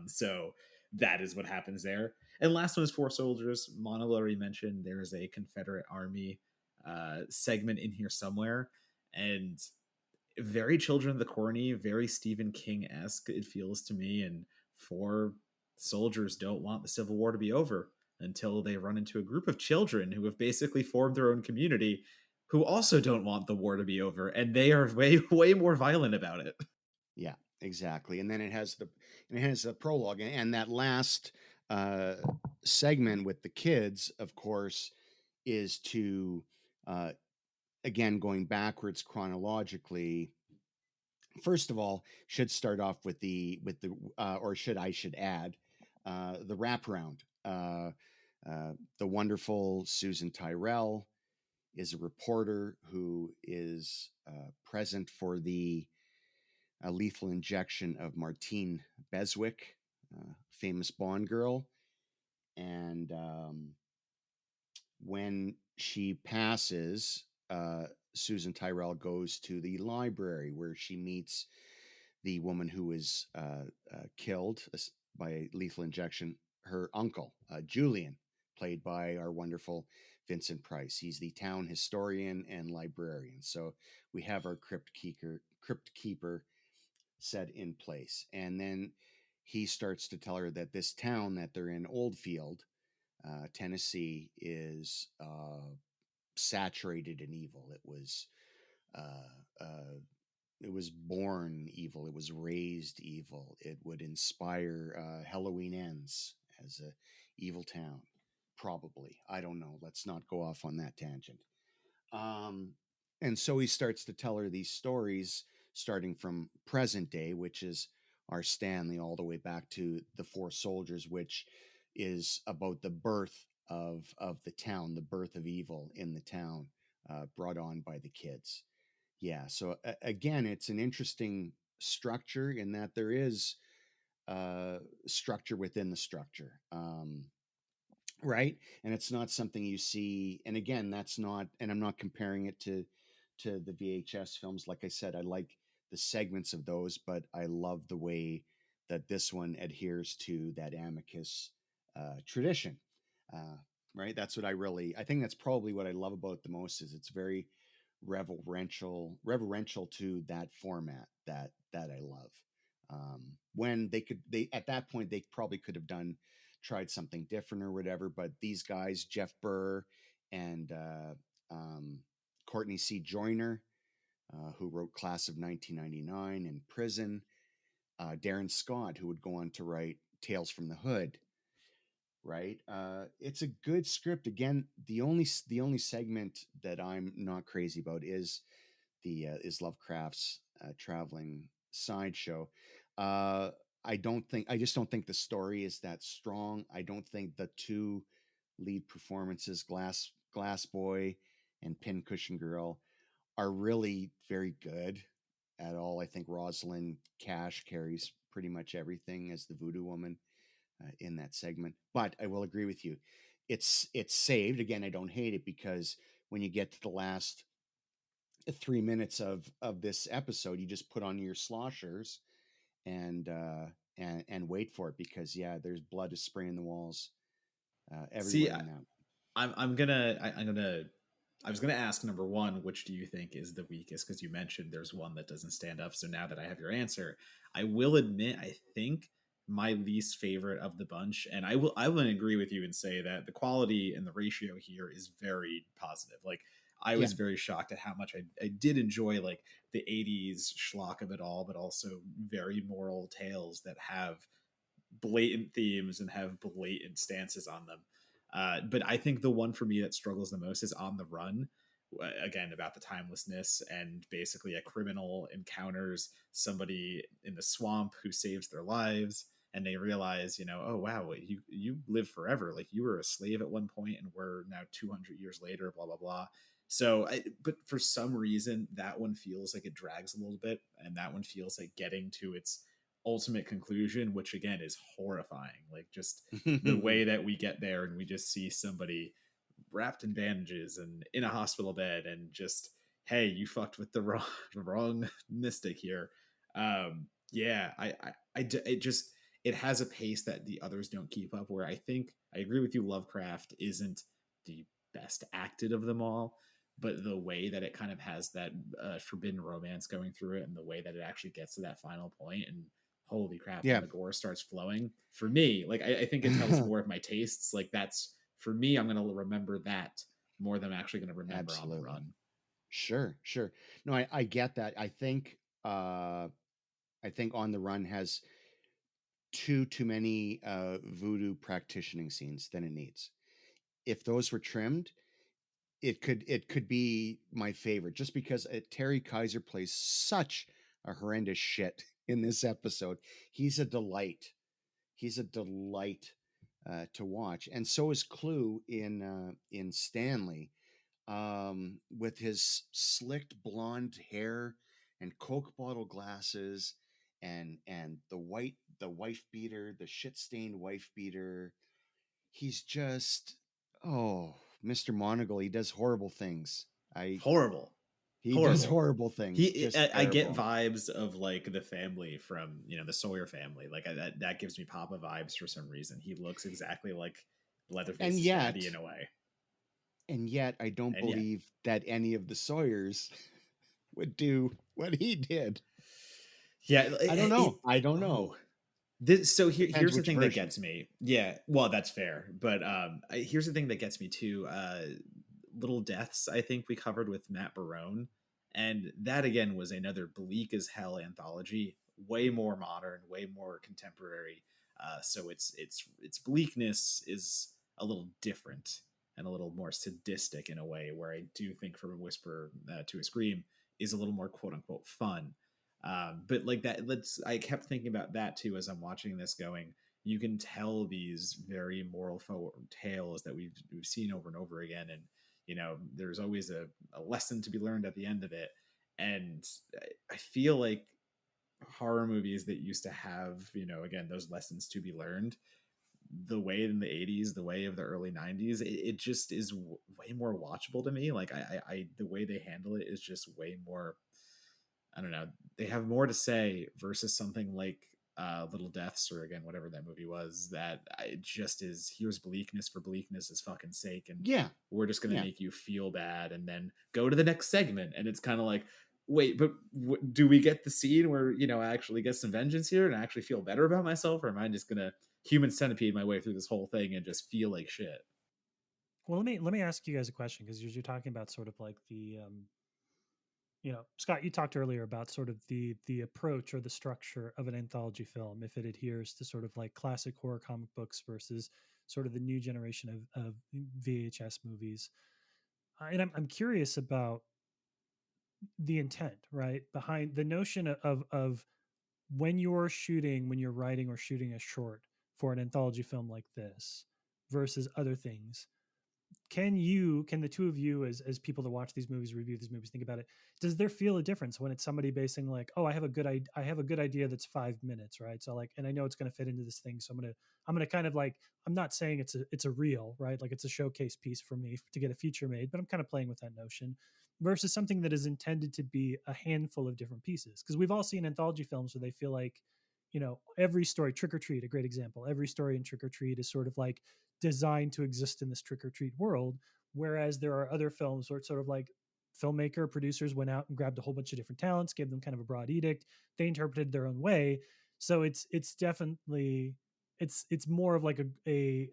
So that is what happens there. And last one is Four Soldiers. Mono already mentioned there is a Confederate Army segment in here somewhere, and very Children of the Corny, very Stephen King esque. It feels to me, and four soldiers don't want the Civil War to be over. until they run into a group of children who have basically formed their own community who also don't want the war to be over, and they are way way more violent about it. Yeah, exactly. And then it has a prologue, and that last uh, segment with the kids, of course, is to uh, again going backwards chronologically. First of all, should start off with the or should add the wraparound. The wonderful Susan Tyrell is a reporter who is present for the lethal injection of Martine Beswick, famous Bond girl. And when she passes, Susan Tyrell goes to the library where she meets the woman who was killed by lethal injection, her uncle, Julian, played by our wonderful Vincent Price. He's the town historian and librarian. So we have our crypt keeper set in place. And then he starts to tell her that this town that they're in, Oldfield, Tennessee, is saturated in evil. Uh, uh, it was born evil. It was raised evil. It would inspire Halloween Ends as a evil town. Probably. I don't know. Let's not go off on that tangent. Um, and so he starts to tell her these stories starting from present day, which is our Stanley, all the way back to the Four Soldiers, which is about the birth of the town, the birth of evil in the town, brought on by the kids. Yeah. So again, it's an interesting structure in that there is structure within the structure. Right, and it's not something you see, and again, that's not, and I'm not comparing it to the VHS films. Like I said, I like the segments of those, but I love the way that this one adheres to that Amicus tradition. uh, right, that's what I think that's probably what I love about it the most, is it's very reverential to that format that I love. When they at that point they probably could have tried something different or whatever, but these guys, Jeff Burr and Courtney C. Joyner, who wrote Class of 1999 and Prison, Darren Scott, who would go on to write Tales from the Hood. Right, it's a good script. Again, the only segment that I'm not crazy about is Lovecraft's traveling sideshow. Uh, I just don't think the story is that strong. I don't think the two lead performances, Glass Boy and Pincushion Girl, are really very good at all. I think Rosalind Cash carries pretty much everything as the Voodoo Woman in that segment. But I will agree with you. It's saved. Again, I don't hate it, because when you get to the last 3 minutes of this episode, you just put on your sloshers and and wait for it, because yeah, there's blood is spraying the walls See, everywhere in that. I'm gonna I was gonna ask, number one, which do you think is the weakest? Because you mentioned there's one that doesn't stand up. So now that I have your answer, I will admit I think my least favorite of the bunch, and I will agree with you and say that the quality and the ratio here is very positive. Like, I Yeah. was very shocked at how much I did enjoy like the 80s schlock of it all, but also very moral tales that have blatant themes and have blatant stances on them. But I think the one for me that struggles the most is On the Run. Again, about the timelessness, and basically a criminal encounters somebody in the swamp who saves their lives, and they realize, oh wow, you live forever. Like, you were a slave at one point, and we're now 200 years later. Blah blah blah. But for some reason, that one feels like it drags a little bit, and that one feels like getting to its ultimate conclusion, which again is horrifying. Like, just the way that we get there and we just see somebody wrapped in bandages and in a hospital bed, and just, hey, you fucked with the wrong mystic here. Yeah, it just, it has a pace that the others don't keep up, where I think I agree with you, Lovecraft isn't the best acted of them all, but the way that it kind of has that forbidden romance going through it, and the way that it actually gets to that final point, and holy crap, when Yeah. the gore starts flowing, for me, like I think it tells more of my tastes. Like that's for me, I'm gonna remember that more than I'm actually gonna remember on the Absolutely. run. Sure, sure. No, I get that. I think On the Run has too many voodoo practicing scenes than it needs. If those were trimmed, it could be my favorite just because Terry Kaiser plays such a horrendous shit in this episode. He's a delight. He's a delight to watch, and so is Clue in Stanley, with his slicked blonde hair and Coke bottle glasses, and the wife beater, the shit stained wife beater. He's just, oh, Mr. Monagle. He does horrible things. I Horrible, He does horrible. horrible things. He, Just I get terrible. vibes of like the family from the Sawyer family. Like that gives me Papa vibes for some reason. He looks exactly like And Leatherface's daddy in yet, a way. I don't And yet, believe that any of the Sawyers would do what he did. yeah, I don't it know. I don't know. oh, so Depends here's the which thing that version. gets me. Yeah, well, that's fair. But here's the thing that gets me too. Little Deaths, I think we covered with Matt Barone, and that again was another bleak as hell anthology. Way more modern, way more contemporary. So its bleakness is a little different and a little more sadistic in a way. Where I do think From a Whisper to a Scream is a little more quote unquote fun. But like that, I kept thinking about that too as I'm watching this. Going, you can tell these very moral forward tales that we've seen over and over again, and there's always a lesson to be learned at the end of it. And I feel like horror movies that used to have again those lessons to be learned, the way in the 80s, the way of the early 90s, it just is way more watchable to me. Like I the way they handle it is just way more, I don't know. They have more to say versus something like Little Deaths, or again whatever that movie was. That it just is, here's bleakness for bleakness' fucking sake, and Yeah. we're just gonna Yeah. make you feel bad, and then go to the next segment, and it's kind of like, wait, but do we get the scene where I actually get some vengeance here and I actually feel better about myself, or am I just gonna human centipede my way through this whole thing and just feel like shit? Well, let me ask you guys a question, because you're talking about sort of like the Scott, you talked earlier about sort of the approach or the structure of an anthology film, if it adheres to sort of like classic horror comic books versus sort of the new generation of VHS movies. And I'm curious about the intent, right, behind the notion of when you're writing or shooting a short for an anthology film like this versus other things. Can the two of you, as people that watch these movies, review these movies, think about it, does there feel a difference when it's somebody basing like, oh, I have a good idea that's 5 minutes, right? So like, and I know it's going to fit into this thing, so I'm gonna kind of like, I'm not saying it's a reel, right, like it's a showcase piece for me to get a feature made, but I'm kind of playing with that notion versus something that is intended to be a handful of different pieces, because we've all seen anthology films where they feel like, every story, Trick or Treat, a great example, every story in Trick or Treat is sort of like designed to exist in this Trick or Treat world. Whereas there are other films where it's sort of like filmmaker producers went out and grabbed a whole bunch of different talents, gave them kind of a broad edict. They interpreted their own way. So it's definitely it's more of like a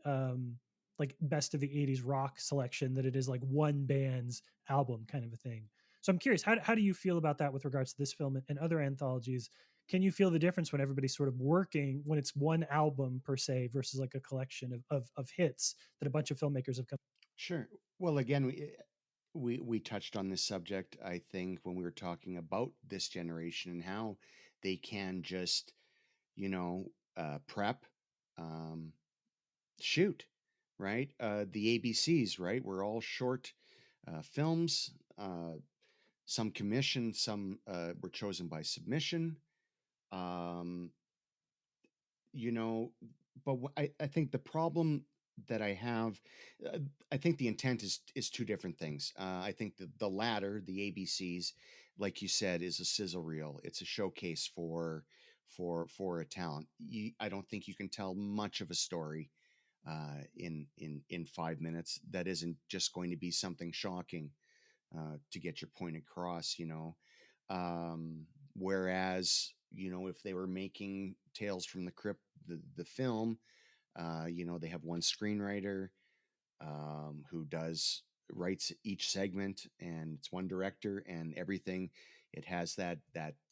like best of the 80s rock selection that it is like one band's album kind of a thing. So I'm curious, how do you feel about that with regards to this film and other anthologies? Can you feel the difference when everybody's sort of working, when it's one album per se versus like a collection of hits that a bunch of filmmakers have come? Sure. Well, again, we touched on this subject, I think, when we were talking about this generation and how they can just, you know, prep, um, shoot, right? The ABCs, right? We're all short films. Some commissioned, some were chosen by submission. Um, you know, but I think the problem that I have, uh, I think the intent is two different things. I think the latter, the ABCs, like you said, is a sizzle reel. It's a showcase for a talent. I don't think you can tell much of a story in 5 minutes that isn't just going to be something shocking to get your point across. Um, Whereas, if they were making Tales from the Crypt, the film, they have one screenwriter who does writes each segment, and it's one director, and everything. It has that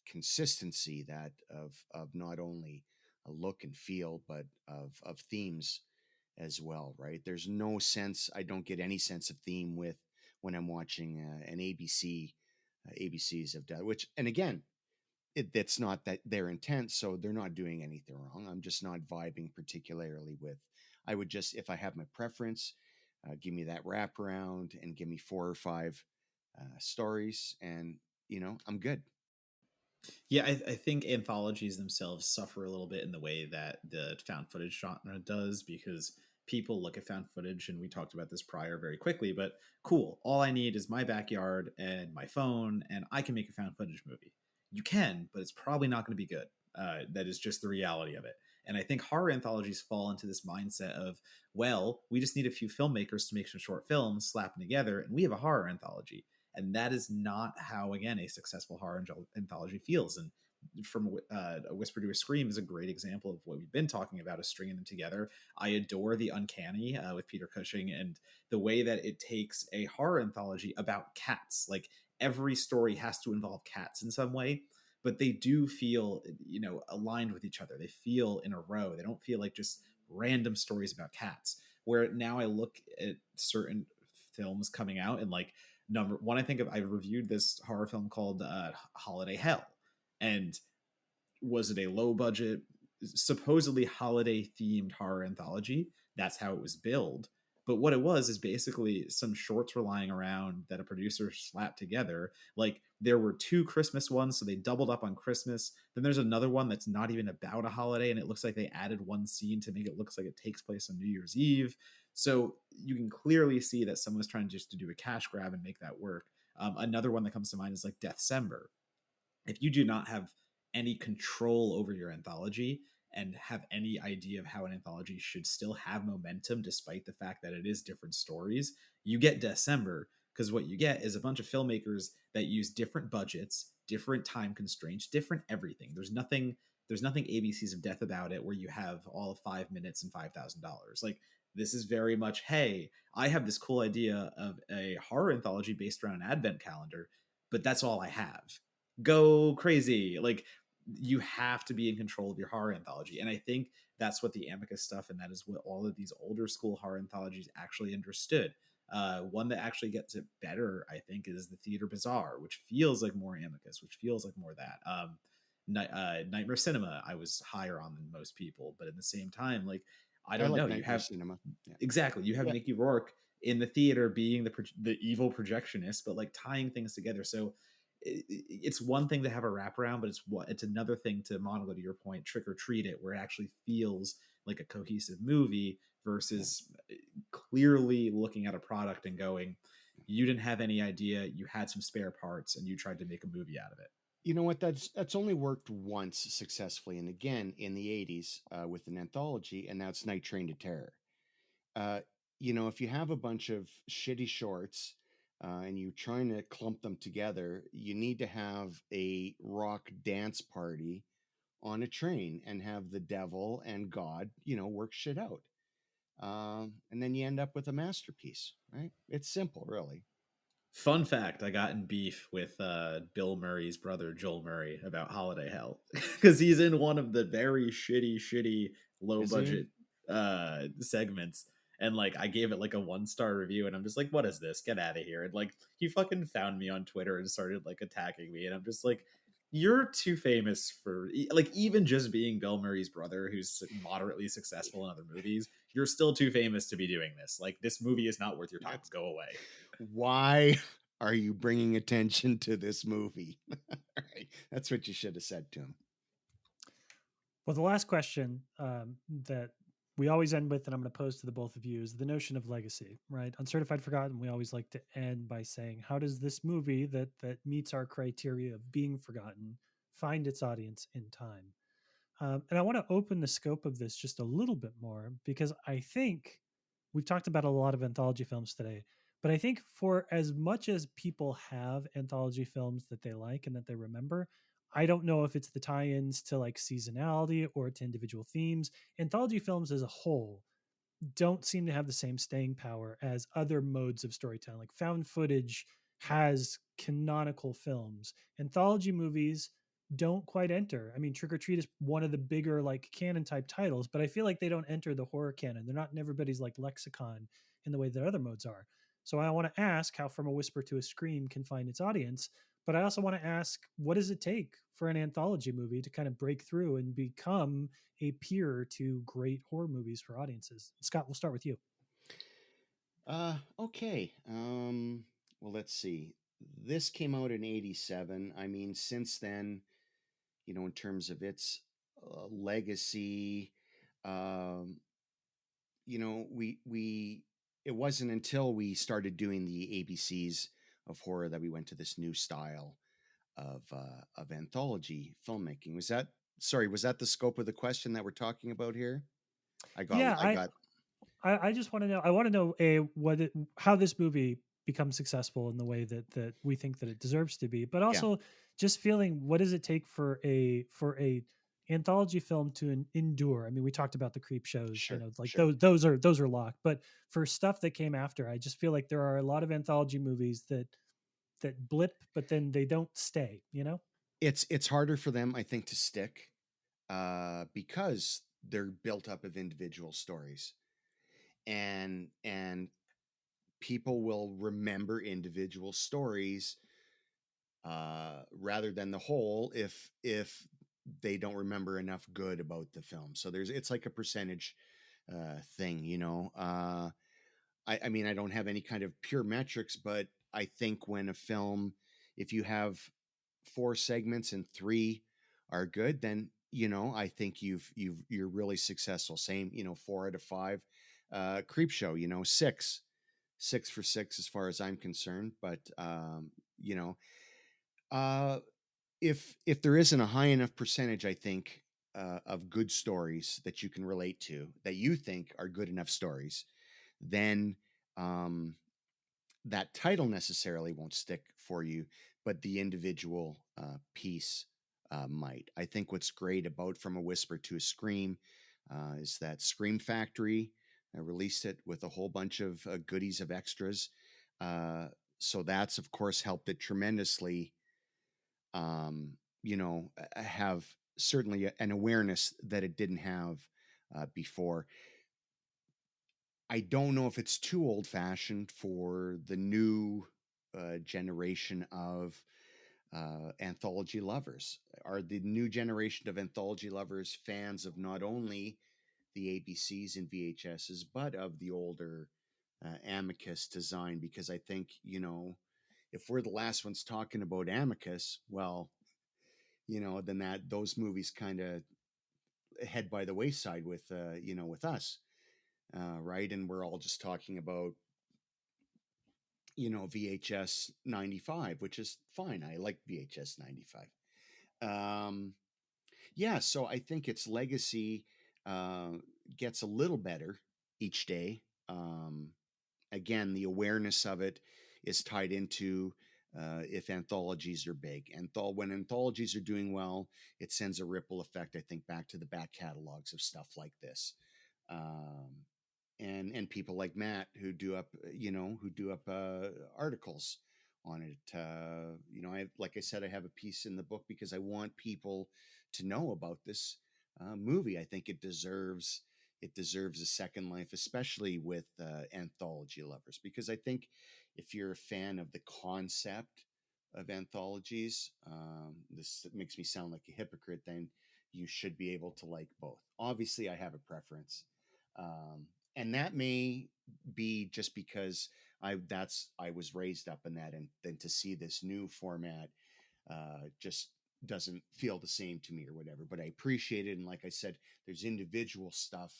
consistency, that of not only a look and feel, but of themes as well. Right? There's no sense. I don't get any sense of theme with when I'm watching an ABC. ABCs of death, which, and again, it's not that their intent, so they're not doing anything wrong. I'm just not vibing particularly with. I would just, if I have my preference, give me that wraparound and give me four or five stories, and I'm good. Yeah, I think anthologies themselves suffer a little bit in the way that the found footage genre does, because people look at found footage, and we talked about this prior very quickly, but cool, all I need is my backyard and my phone, and I can make a found footage movie. You can, but it's probably not going to be good. That is just the reality of it. And I think horror anthologies fall into this mindset of, well, we just need a few filmmakers to make some short films, slap them together, and we have a horror anthology. And that is not how, again, a successful horror anthology feels. And from A Whisper to a Scream is a great example of what we've been talking about, is stringing them together. I adore The Uncanny with Peter Cushing, and the way that it takes a horror anthology about cats. Like, every story has to involve cats in some way, but they do feel, aligned with each other. They feel in a row. They don't feel like just random stories about cats. Where now I look at certain films coming out, and like, number one, I reviewed this horror film called Holiday Hell, and was it a low budget, supposedly holiday themed horror anthology? That's how it was billed. But what it was is basically some shorts were lying around that a producer slapped together. Like, there were two Christmas ones, so they doubled up on Christmas. Then there's another one that's not even about a holiday, and it looks like they added one scene to make it look like it takes place on New Year's Eve. So you can clearly see that someone's trying just to do a cash grab and make that work. Another one that comes to mind is like Deathcember. If you do not have any control over your anthology and have any idea of how an anthology should still have momentum despite the fact that it is different stories, you get December, because what you get is a bunch of filmmakers that use different budgets, different time constraints, different everything. There's nothing ABCs of death about it where you have all of 5 minutes and $5,000. Like, this is very much, hey, I have this cool idea of a horror anthology based around an advent calendar, but that's all I have. Go crazy. Like, you have to be in control of your horror anthology. And I think that's what the Amicus stuff, and that is what all of these older school horror anthologies actually understood. One that actually gets it better, I think, is the Theater Bazaar, which feels like more Amicus, which feels like more that. Nightmare Cinema, I was higher on than most people, but at the same time, like, I I don't like know. You Nightmare have Cinema. Yeah. exactly, you have Yeah. Mickey Rourke in the theater being the evil projectionist, but like tying things together. So it's one thing to have a wraparound, but it's another thing to, Monica, to your point, trick or treat it, where it actually feels like a cohesive movie Yeah. versus clearly looking at a product and going, you didn't have any idea, you had some spare parts, and you tried to make a movie out of it. You know what? That's only worked once successfully, and again in the '80s with an anthology, and that's Night Train to Terror. uh, if you have a bunch of shitty shorts and you're trying to clump them together, you need to have a rock dance party on a train and have the devil and God, work shit out. And then you end up with a masterpiece, right? It's simple, really. Fun fact, I got in beef with Bill Murray's brother, Joel Murray, about Holiday Hell, because he's in one of the very shitty, low Is he? budget segments. And like, I gave it like a 1-star review, and I'm just like, what is this? Get out of here. And like, he fucking found me on Twitter and started like attacking me. And I'm just like, you're too famous for, like, even just being Bill Murray's brother, who's moderately successful in other movies, you're still too famous to be doing this. Like, this movie is not worth your time. That's Go away. why are you bringing attention to this movie? Right. That's what you should have said to him. Well, the last question that we always end with, and I'm going to pose to the both of you, is the notion of legacy, right? On Certified Forgotten, we always like to end by saying, how does this movie that meets our criteria of being forgotten find its audience in time? And I want to open the scope of this just a little bit more, because I think we've talked about a lot of anthology films today, but I think for as much as people have anthology films that they like and that they remember, I don't know if it's the tie-ins to like seasonality or to individual themes. Anthology films as a whole don't seem to have the same staying power as other modes of storytelling. Like found footage has canonical films. Anthology movies don't quite enter. I mean, Trick or Treat is one of the bigger like canon type titles, but I feel like they don't enter the horror canon. They're not in everybody's like lexicon in the way that other modes are. So I want to ask how From a Whisper to a Scream can find its audience, but I also want to ask what does it take for an anthology movie to kind of break through and become a peer to great horror movies for audiences? Scott, we'll start with you. Okay. Well, let's see. This came out in '87. I mean, since then, in terms of its legacy, um, we it wasn't until we started doing the ABCs of horror that we went to this new style of anthology filmmaking. Was that sorry? Was that the scope of the question that we're talking about here? I got Yeah, I got I just want to know. I want to know how this movie becomes successful in the way that we think that it deserves to be, but yeah. also just feeling what does it take for a anthology film to endure. I mean, we talked about the creep shows. Sure, Like sure. those are locked, but for stuff that came after, I just feel like there are a lot of anthology movies that blip, but then they don't stay. It's harder for them, I think, to stick because they're built up of individual stories, and people will remember individual stories rather than the whole if they don't remember enough good about the film. So it's like a percentage thing, I mean, I don't have any kind of pure metrics, but I think when a film, if you have four segments and three are good, then I think you're really successful. Same, 4 out of 5. Creep Show, six for six as far as I'm concerned. But you know, uh, if there isn't a high enough percentage, I think of good stories that you can relate to, that you think are good enough stories, then um, that title necessarily won't stick for you, but the individual piece might. I think what's great about From a Whisper to a Scream is that Scream Factory released it with a whole bunch of goodies of extras. Uh, so that's, of course, helped it tremendously, have certainly an awareness that it didn't have before. I don't know if it's too old fashioned for the new generation of anthology lovers. Are the new generation of anthology lovers fans of not only the ABCs and VHSs, but of the older Amicus design? Because I think, if we're the last ones talking about Amicus, well, then those movies kind of head by the wayside with us, right? And we're all just talking about VHS 95, which is fine. I like VHS 95. Yeah, so I think its legacy uh, gets a little better each day. Again, the awareness of it is tied into if anthologies are big. When anthologies are doing well, it sends a ripple effect, I think, back to the back catalogs of stuff like this. Um, and people like Matt who do up articles on it. I like I said, I have a piece in the book because I want people to know about this movie. I think it deserves a second life, especially with anthology lovers, because I think if you're a fan of the concept of anthologies, this makes me sound like a hypocrite. Then you should be able to like both. Obviously, I have a preference. Um, and that may be just because I was raised up in that, and then to see this new format just doesn't feel the same to me or whatever. But I appreciate it, and like I said, there's individual stuff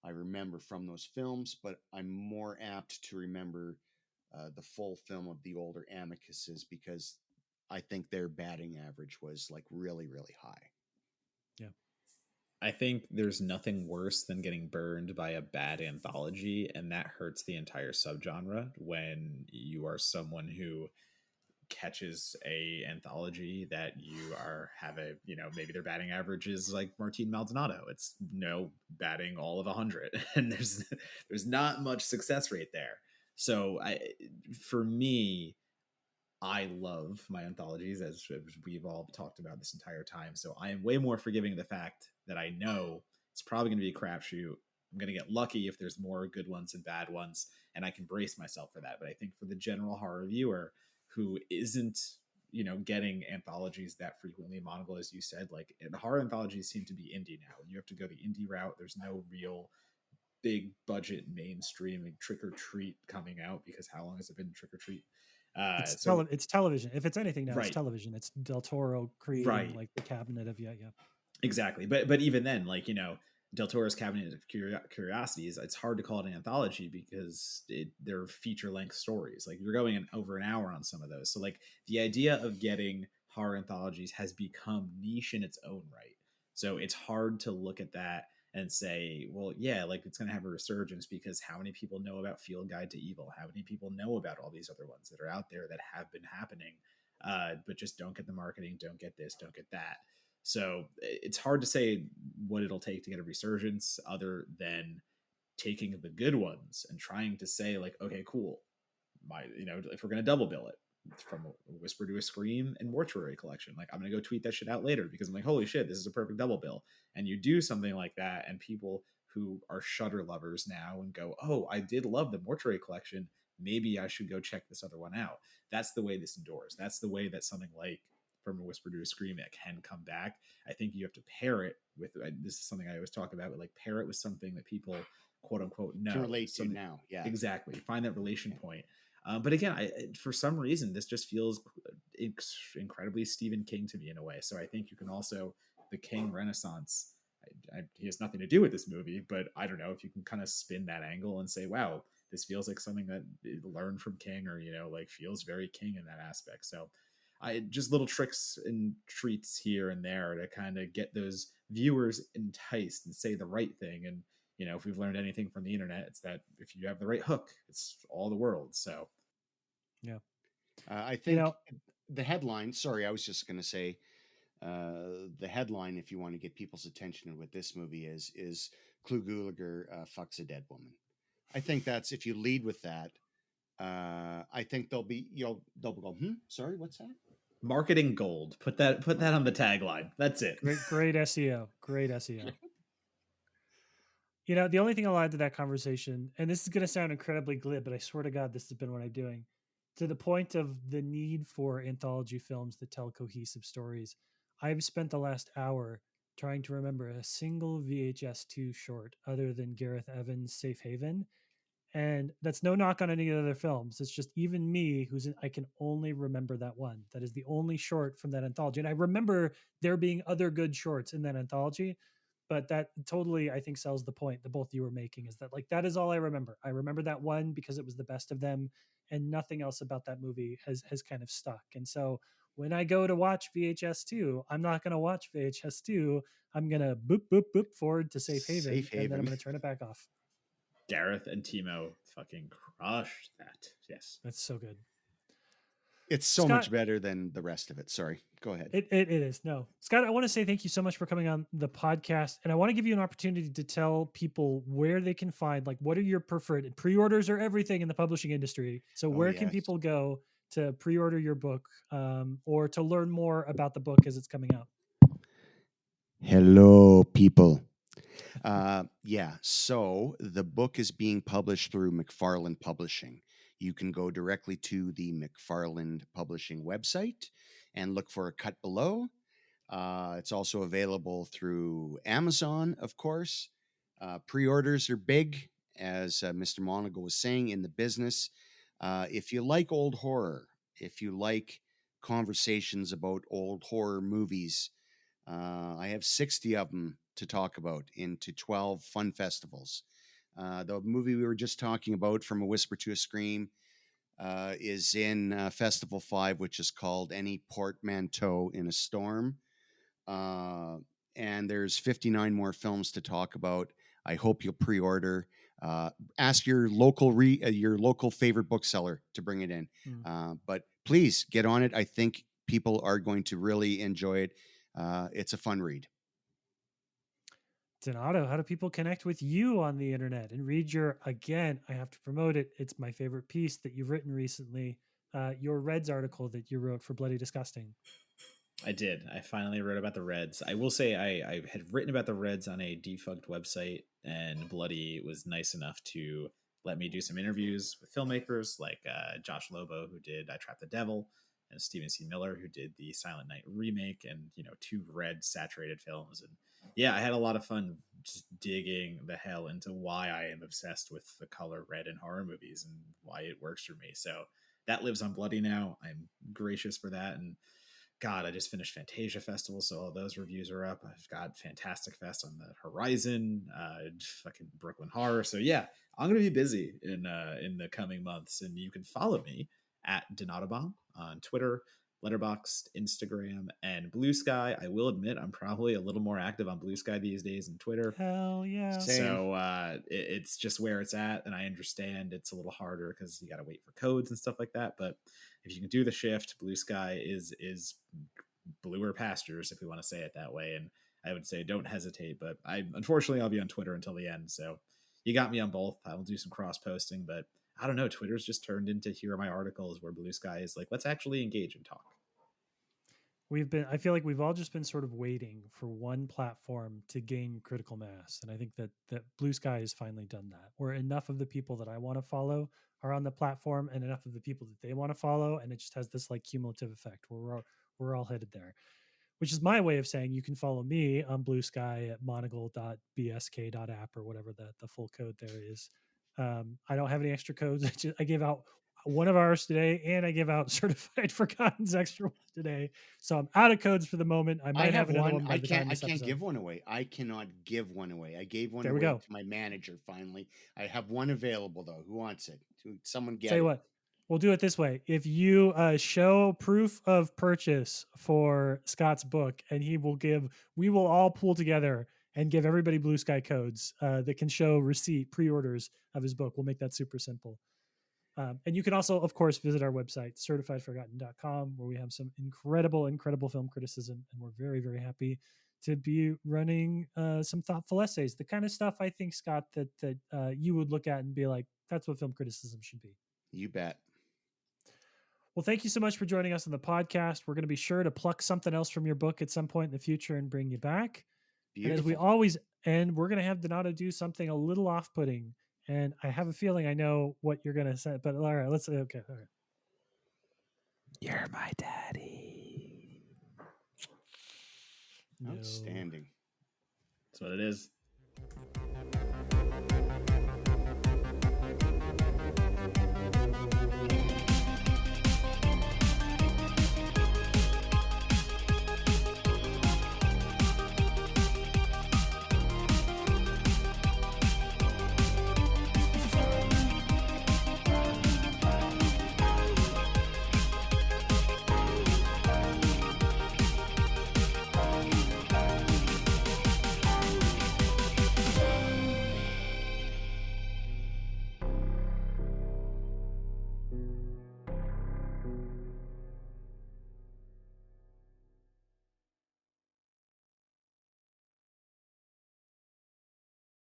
I remember from those films, but I'm more apt to remember the full film of the older Amicuses because I think their batting average was like really, really high. Yeah. I think there's nothing worse than getting burned by a bad anthology, and that hurts the entire subgenre when you are someone who catches a anthology that you are have a maybe their batting average is like Martin Maldonado. It's batting all of 100, and there's not much success rate there. So for me, I love my anthologies, as we've all talked about this entire time. So I am way more forgiving of the fact that I know it's probably going to be a crapshoot. I'm going to get lucky if there's more good ones and bad ones, and I can brace myself for that. But I think for the general horror viewer who isn't, getting anthologies that frequently in Monocle, as you said, like the horror anthologies seem to be indie now. You have to go the indie route. There's no real big budget mainstream Trick or Treat coming out, because how long has it been Trick or Treat? So It's television. If it's anything now, it's right, television. It's Del Toro creating right, like the cabinet of yeah. exactly. But even then, like Del Toro's Cabinet of Curiosities, it's hard to call it an anthology because they're feature length stories. Like you're going over an hour on some of those. So like the idea of getting horror anthologies has become niche in its own right. So it's hard to look at that and say, well, yeah, like it's going to have a resurgence, because how many people know about Field Guide to Evil? How many people know about all these other ones that are out there that have been happening, but just don't get the marketing, don't get this, don't get that. So it's hard to say what it'll take to get a resurgence, other than taking the good ones and trying to say like, okay, cool, if we're going to double bill it, from a Whisper to a Scream and Mortuary Collection, like I'm going to go tweet that shit out later because I'm like, holy shit, this is a perfect double bill. And you do something like that, and people who are Shudder lovers now and go, oh, I did love the Mortuary Collection, maybe I should go check this other one out. That's the way this endures. That's the way that something like From a Whisper to a Scream that can come back. I think you have to pair it with, this is something I always talk about, but like pair it with something that people quote unquote Can know. relate to Something, now. Yeah. exactly. Find that relation point. But again, for some reason, this just feels incredibly Stephen King to me in a way. So I think you can also, the King Renaissance, he has nothing to do with this movie, but I don't know if you can kind of spin that angle and say, wow, this feels like something that learned from King, or, like feels very King in that aspect. So I just little tricks and treats here and there to kind of get those viewers enticed and say the right thing. And, if we've learned anything from the internet, it's that if you have the right hook, it's all the world. So Yeah. I You think know, the headline, sorry, I was just going to say the headline, if you want to get people's attention with this movie, is Clu Gulager fucks a dead woman. I think that's, if you lead with that, I think they'll go, sorry, what's that? marketing gold. Put that on the tagline. That's it. great SEO. Great SEO. The only thing I'll add to that conversation, and this is going to sound incredibly glib, but I swear to God, this has been what I'm doing. To the point of the need for anthology films that tell cohesive stories, I've spent the last hour trying to remember a single VHS2 short other than Gareth Evans' Safe Haven. And that's no knock on any of the other films. It's just even me, I can only remember that one. That is the only short from that anthology. And I remember there being other good shorts in that anthology, but that totally, I think, sells the point that both of you were making, is that like that is all I remember. I remember that one because it was the best of them, and nothing else about that movie has kind of stuck. And so when I go to watch VHS2, I'm not going to watch VHS2. I'm going to boop boop boop forward to Safe Haven, Safe and then I'm Haven. going to turn it back off. Gareth and Timo fucking crushed that. Yes. That's so good. It's so Scott, much better than the rest of it. Sorry, go ahead. it is. No, Scott, I want to say thank you so much for coming on the podcast. And I want to give you an opportunity to tell people where they can find, like, what are your preferred pre-orders or everything in the publishing industry. So Oh where can yes. people go to pre-order your book, or to learn more about the book as it's coming out? Hello, people. Yeah, so the book is being published through McFarland Publishing. You can go directly to the McFarland Publishing website and look for a cut below. It's also available through Amazon, of course. Pre-orders are big, as Mr. Monagle was saying, in the business. If you like old horror, if you like conversations about old horror movies, I have 60 of them to talk about into 12 fun festivals. The movie we were just talking about, From a Whisper to a Scream, is in Festival 5, which is called Any Portmanteau in a Storm. And there's 59 more films to talk about. I hope you'll pre-order. Ask your local your local favorite bookseller to bring it in. Mm. But please get on it. I think people are going to really enjoy it. It's a fun read. Donato, how do people connect with you on the internet and read your, again, I have to promote it. It's my favorite piece that you've written recently, your Reds article that you wrote for Bloody Disgusting. I did. I finally wrote about the Reds. I will say I had written about the Reds on a defunct website, and Bloody was nice enough to let me do some interviews with filmmakers like Josh Lobo, who did I Trapped the Devil, and Stephen C. Miller, who did the Silent Night remake, and two red saturated films. And yeah, I had a lot of fun just digging the hell into why I am obsessed with the color red in horror movies and why it works for me. So that lives on Bloody now. I'm gracious for that. And God, I just finished Fantasia Festival, so all those reviews are up. I've got Fantastic Fest on the horizon, fucking Brooklyn Horror. So yeah, I'm gonna be busy in the coming months, and you can follow me at Donatobomb on Twitter, Letterboxd, Instagram, and Blue Sky. I will admit I'm probably a little more active on Blue Sky these days than Twitter. Hell yeah. Same. So it's just where it's at, and I understand it's a little harder because you got to wait for codes and stuff like that. But if you can do the shift, Blue Sky is bluer pastures, if we want to say it that way. And I would say don't hesitate. But unfortunately I'll be on Twitter until the end, so you got me on both. I'll do some cross posting, but I don't know. Twitter's just turned into here are my articles, where Blue Sky is like, let's actually engage and talk. I feel like we've all just been sort of waiting for one platform to gain critical mass. And I think that Blue Sky has finally done that, where enough of the people that I want to follow are on the platform and enough of the people that they want to follow. And it just has this like cumulative effect where we're all headed there, which is my way of saying you can follow me on Blue Sky at monocle.bsk.app or whatever the full code there is. I don't have any extra codes. I gave out one of ours today, and I give out Certified Forgotten's extra one today. So I'm out of codes for the moment. I I might have have another one. one by the time I this can't episode. give one away. I cannot give one away. I gave one There we away go. to my manager finally. I have one available though. Who wants it? Someone get Tell you it. what, we'll do it this way. If you show proof of purchase for Scott's book, and we will all pool together and give everybody Blue Sky codes that can show receipt pre-orders of his book. We'll make that super simple. And you can also, of course, visit our website, certifiedforgotten.com, where we have some incredible film criticism. And we're very, very happy to be running some thoughtful essays, the kind of stuff I think, Scott, that you would look at and be like, that's what film criticism should be. You bet. Well, thank you so much for joining us on the podcast. We're going to be sure to pluck something else from your book at some point in the future and bring you back. Beautiful. And as we always end, we're going to have Donato do something a little off-putting. And I have a feeling I know what you're going to say, but all right, okay. All right. You're my daddy. Outstanding. That's what it is.